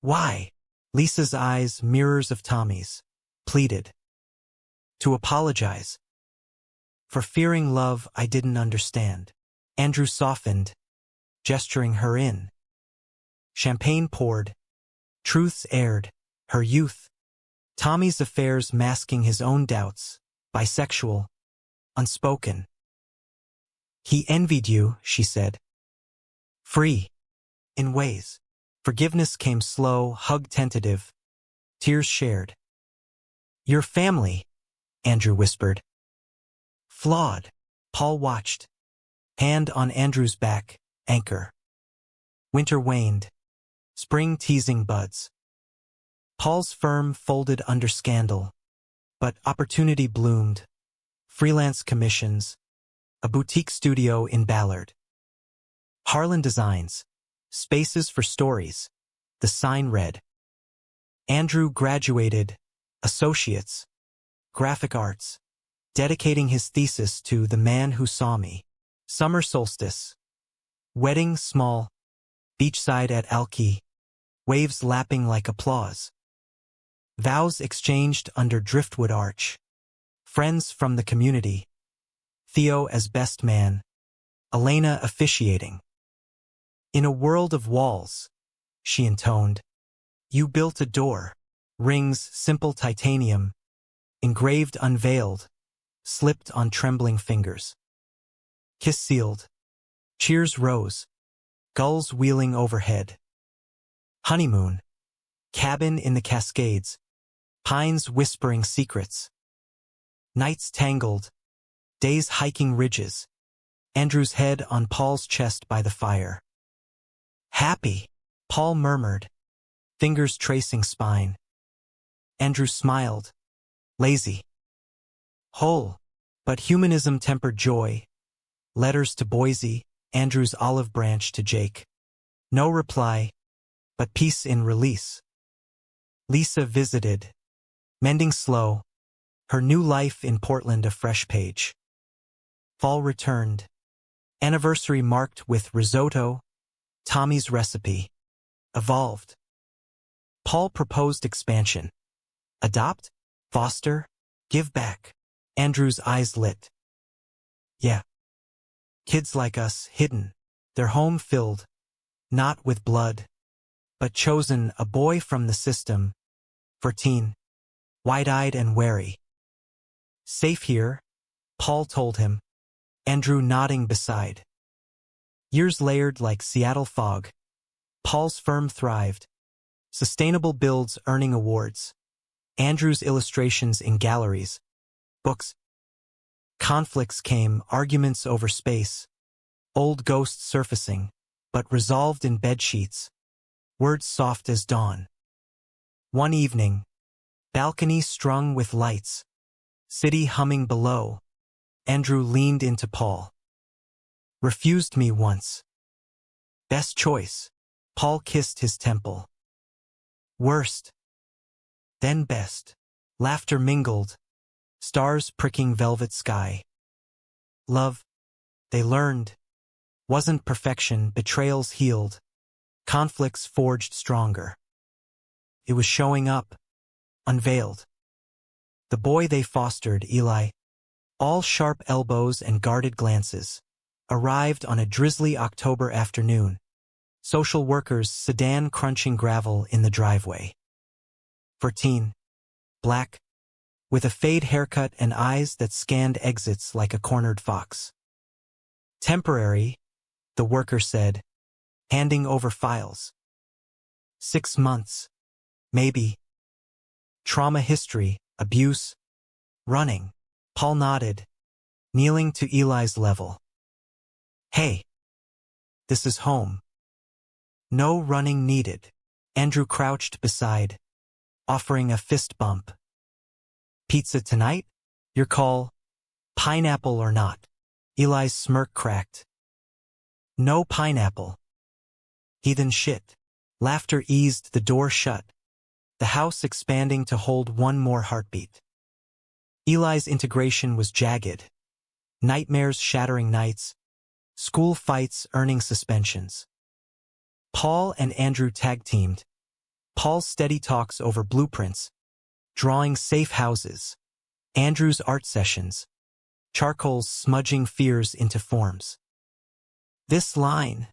Why? Lisa's eyes, mirrors of Tommy's, pleaded. To apologize. For fearing love I didn't understand. Andrew softened, gesturing her in. Champagne poured. Truths aired. Her youth. Tommy's affairs masking his own doubts. Bisexual. Unspoken. He envied you, she said. Free. In ways. Forgiveness came slow, hug tentative. Tears shared. Your family, Andrew whispered. Flawed. Paul watched. Hand on Andrew's back, anchor. Winter waned. Spring teasing buds. Paul's firm folded under scandal. But opportunity bloomed. Freelance commissions. A boutique studio in Ballard. Harlan Designs. Spaces for stories. The sign read. Andrew graduated. Associates. Graphic arts. Dedicating his thesis to The Man Who Saw Me. Summer solstice. Wedding small. Beachside at Alki. Waves lapping like applause. Vows exchanged under driftwood arch. Friends from the community. Theo as best man. Elena officiating. In a world of walls, she intoned. You built a door. Rings simple titanium. Engraved unveiled. Slipped on trembling fingers. Kiss sealed. Cheers rose. Gulls wheeling overhead. Honeymoon. Cabin in the Cascades. Pines whispering secrets. Nights tangled. Days hiking ridges. Andrew's head on Paul's chest by the fire. Happy, Paul murmured. Fingers tracing spine. Andrew smiled. Lazy. Whole. But humanism tempered joy. Letters to Boise. Andrew's olive branch to Jake. No reply, but peace in release. Lisa visited, mending slow, her new life in Portland a fresh page. Fall returned. Anniversary marked with risotto, Tommy's recipe. Evolved. Paul proposed expansion. Adopt? Foster? Give back. Andrew's eyes lit. Yeah. Kids like us, hidden. Their home filled. Not with blood. But chosen, a boy from the system. 14. Wide-eyed and wary. Safe here, Paul told him. Andrew nodding beside. Years layered like Seattle fog. Paul's firm thrived. Sustainable builds earning awards. Andrew's illustrations in galleries. Books. Conflicts came, arguments over space. Old ghosts surfacing, but resolved in bedsheets. Words soft as dawn. One evening. Balcony strung with lights. City humming below. Andrew leaned into Paul. Refused me once. Best choice. Paul kissed his temple. Worst. Then best. Laughter mingled. Stars pricking velvet sky. Love, they learned, wasn't perfection, betrayals healed. Conflicts forged stronger. It was showing up, unveiled. The boy they fostered, Eli, all sharp elbows and guarded glances, arrived on a drizzly October afternoon. Social workers, sedan crunching gravel in the driveway. 14. Black, with a fade haircut and eyes that scanned exits like a cornered fox. Temporary, the worker said, handing over files. 6 months. Maybe. Trauma history, abuse, running. Paul nodded, kneeling to Eli's level. Hey. This is home. No running needed. Andrew crouched beside, offering a fist bump. Pizza tonight? Your call. Pineapple or not? Eli's smirk cracked. No pineapple. Heathen shit. Laughter eased, the door shut. The house expanding to hold one more heartbeat. Eli's integration was jagged. Nightmares shattering nights. School fights earning suspensions. Paul and Andrew tag-teamed. Paul's steady talks over blueprints. Drawing safe houses. Andrew's art sessions. Charcoal's smudging fears into forms. This line,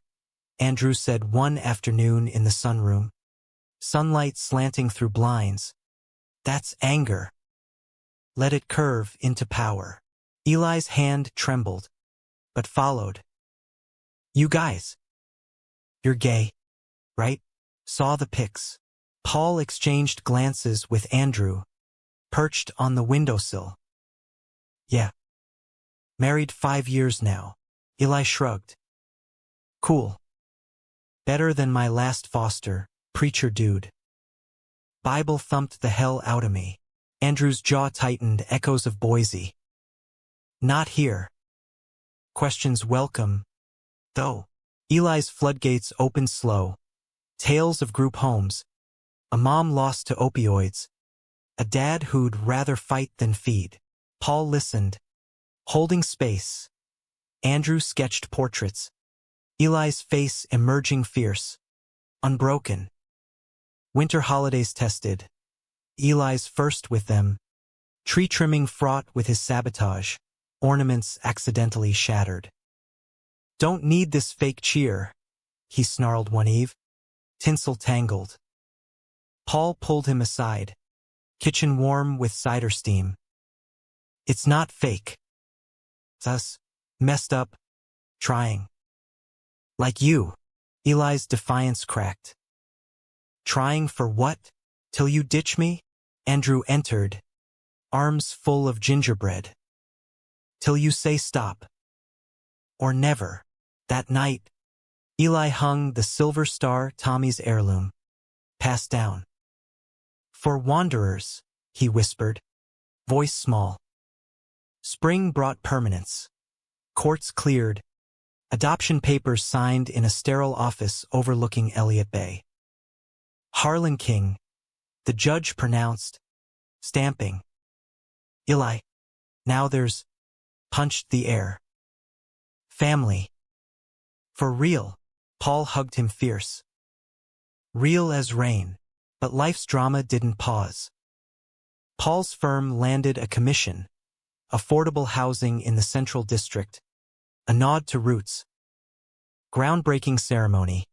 Andrew said one afternoon in the sunroom. Sunlight slanting through blinds. That's anger. Let it curve into power. Eli's hand trembled, but followed. You guys. You're gay, right? Saw the pics. Paul exchanged glances with Andrew, perched on the windowsill. Yeah. Married 5 years now. Eli shrugged. Cool. Better than my last foster, preacher dude. Bible thumped the hell out of me. Andrew's jaw tightened, echoes of Boise. Not here. Questions welcome, though. Eli's floodgates opened slow. Tales of group homes. A mom lost to opioids. A dad who'd rather fight than feed. Paul listened, holding space. Andrew sketched portraits. Eli's face emerging fierce. Unbroken. Winter holidays tested. Eli's first with them. Tree trimming fraught with his sabotage. Ornaments accidentally shattered. Don't need this fake cheer, he snarled one eve. Tinsel tangled. Paul pulled him aside. Kitchen warm with cider steam. It's not fake. It's us. Messed up. Trying. Like you. Eli's defiance cracked. Trying for what? Till you ditch me? Andrew entered, arms full of gingerbread. Till you say stop. Or never. That night, Eli hung the silver star, Tommy's heirloom. Passed down. For wanderers, he whispered, voice small. Spring brought permanence. Courts cleared. Adoption papers signed in a sterile office overlooking Elliott Bay. Harlan King, the judge pronounced, stamping. Eli. Now there's, punched the air. Family. For real. Paul hugged him fierce. Real as rain. But life's drama didn't pause. Paul's firm landed a commission, affordable housing in the Central District, a nod to roots. Groundbreaking ceremony.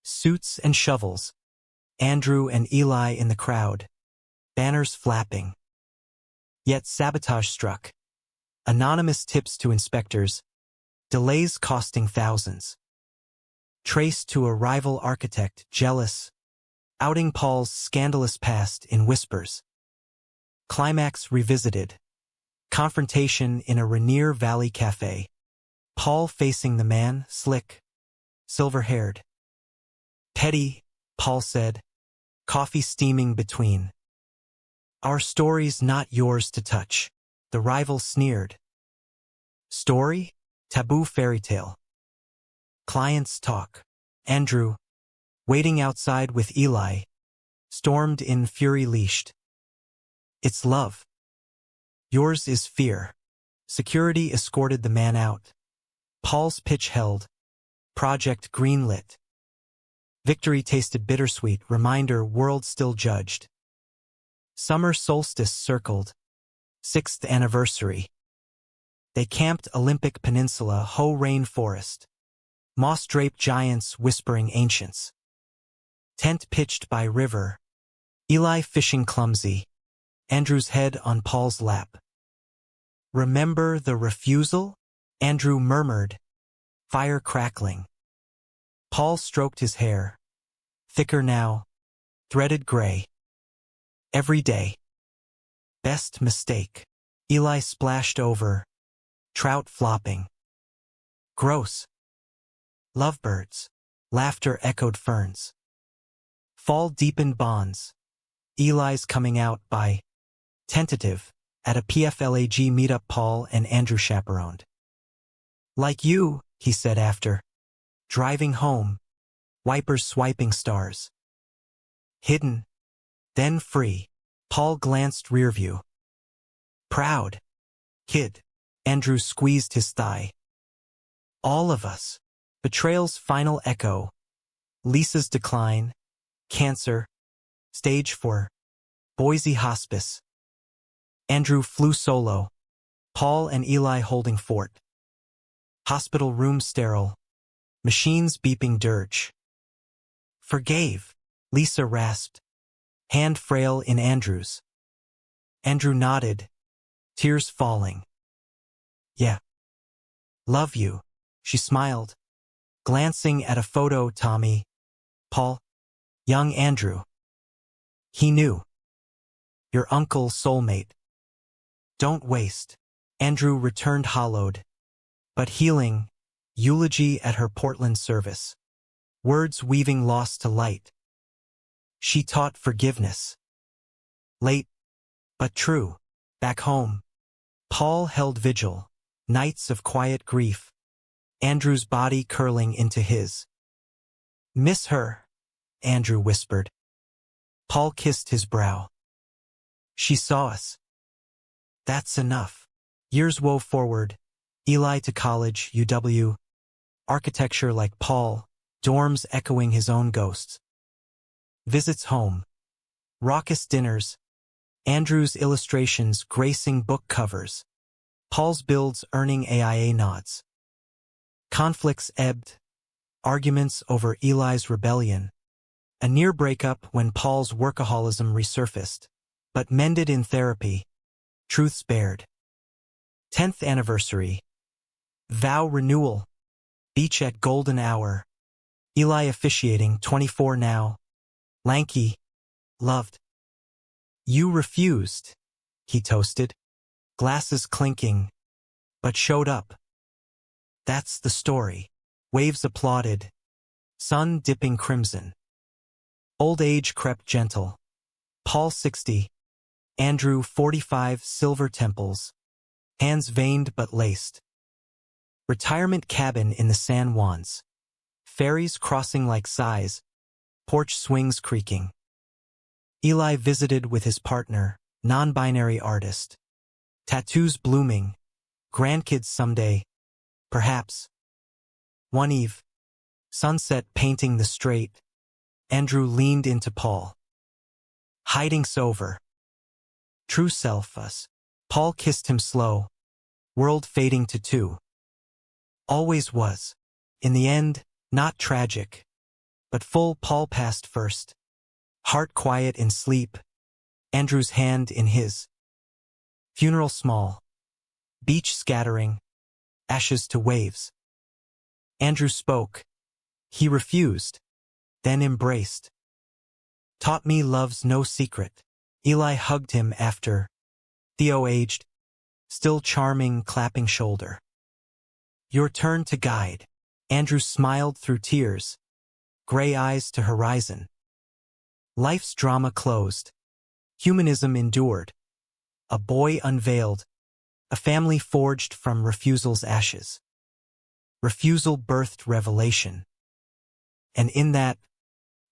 Suits and shovels. Andrew and Eli in the crowd. Banners flapping. Yet sabotage struck. Anonymous tips to inspectors. Delays costing thousands. Traced to a rival architect, jealous. Outing Paul's scandalous past in whispers. Climax revisited. Confrontation in a Rainier Valley cafe. Paul facing the man, slick, silver-haired. Petty, Paul said, coffee steaming between. Our story's not yours to touch, the rival sneered. Story? Taboo fairy tale. Clients talk. Andrew, waiting outside with Eli, stormed in fury leashed. It's love. Yours is fear. Security escorted the man out. Paul's pitch held. Project greenlit. Victory tasted bittersweet, reminder world still judged. Summer solstice circled. 6th anniversary. They camped Olympic Peninsula, Ho Rain Forest. Moss-draped giants whispering ancients. Tent pitched by river. Eli fishing clumsy. Andrew's head on Paul's lap. Remember the refusal? Andrew murmured. Fire crackling. Paul stroked his hair. Thicker now. Threaded gray. Every day. Best mistake. Eli splashed over. Trout flopping. Gross. Lovebirds. Laughter echoed ferns. Fall deepened bonds. Eli's coming out by tentative at a PFLAG meetup Paul and Andrew chaperoned. Like you, he said after. Driving home. Wipers swiping stars. Hidden. Then free. Paul glanced rearview. Proud. Kid. Andrew squeezed his thigh. All of us. Betrayal's final echo. Lisa's decline. Cancer. Stage 4. Boise Hospice. Andrew flew solo. Paul and Eli holding fort. Hospital room sterile. Machines beeping dirge. Forgave. Lisa rasped. Hand frail in Andrew's. Andrew nodded. Tears falling. Yeah. Love you. She smiled. Glancing at a photo, Tommy. Paul. Young Andrew. He knew. Your uncle soulmate. Don't waste. Andrew returned hollowed. But healing. Eulogy at her Portland service. Words weaving lost to light. She taught forgiveness. Late. But true. Back home. Paul held vigil. Nights of quiet grief. Andrew's body curling into his. Miss her. Andrew whispered. Paul kissed his brow. She saw us. That's enough. Years wove forward. Eli to college, UW. Architecture like Paul. Dorms echoing his own ghosts. Visits home. Raucous dinners. Andrew's illustrations gracing book covers. Paul's builds earning AIA nods. Conflicts ebbed. Arguments over Eli's rebellion. A near breakup when Paul's workaholism resurfaced, but mended in therapy. Truths bared. 10th anniversary. Vow renewal. Beach at golden hour. Eli officiating 24 now. Lanky. Loved. You refused. He toasted. Glasses clinking. But showed up. That's the story. Waves applauded. Sun dipping crimson. Old age crept gentle. Paul 60. Andrew 45 silver temples. Hands veined but laced. Retirement cabin in the San Juans. Ferries crossing like sighs, porch swings creaking. Eli visited with his partner, non-binary artist. Tattoos blooming, grandkids someday, perhaps. One eve, sunset painting the strait, Andrew leaned into Paul. Hiding's over. True self us. Paul kissed him slow, world fading to two. Always was. In the end, not tragic, but full. Paul passed first. Heart quiet in sleep, Andrew's hand in his. Funeral small. Beach scattering, ashes to waves. Andrew spoke. He refused, then embraced. Taught me love's no secret. Eli hugged him after. Theo aged, still charming, clapping shoulder. Your turn to guide. Andrew smiled through tears, gray eyes to horizon. Life's drama closed. Humanism endured. A boy unveiled. A family forged from refusal's ashes. Refusal birthed revelation. And in that,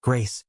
grace.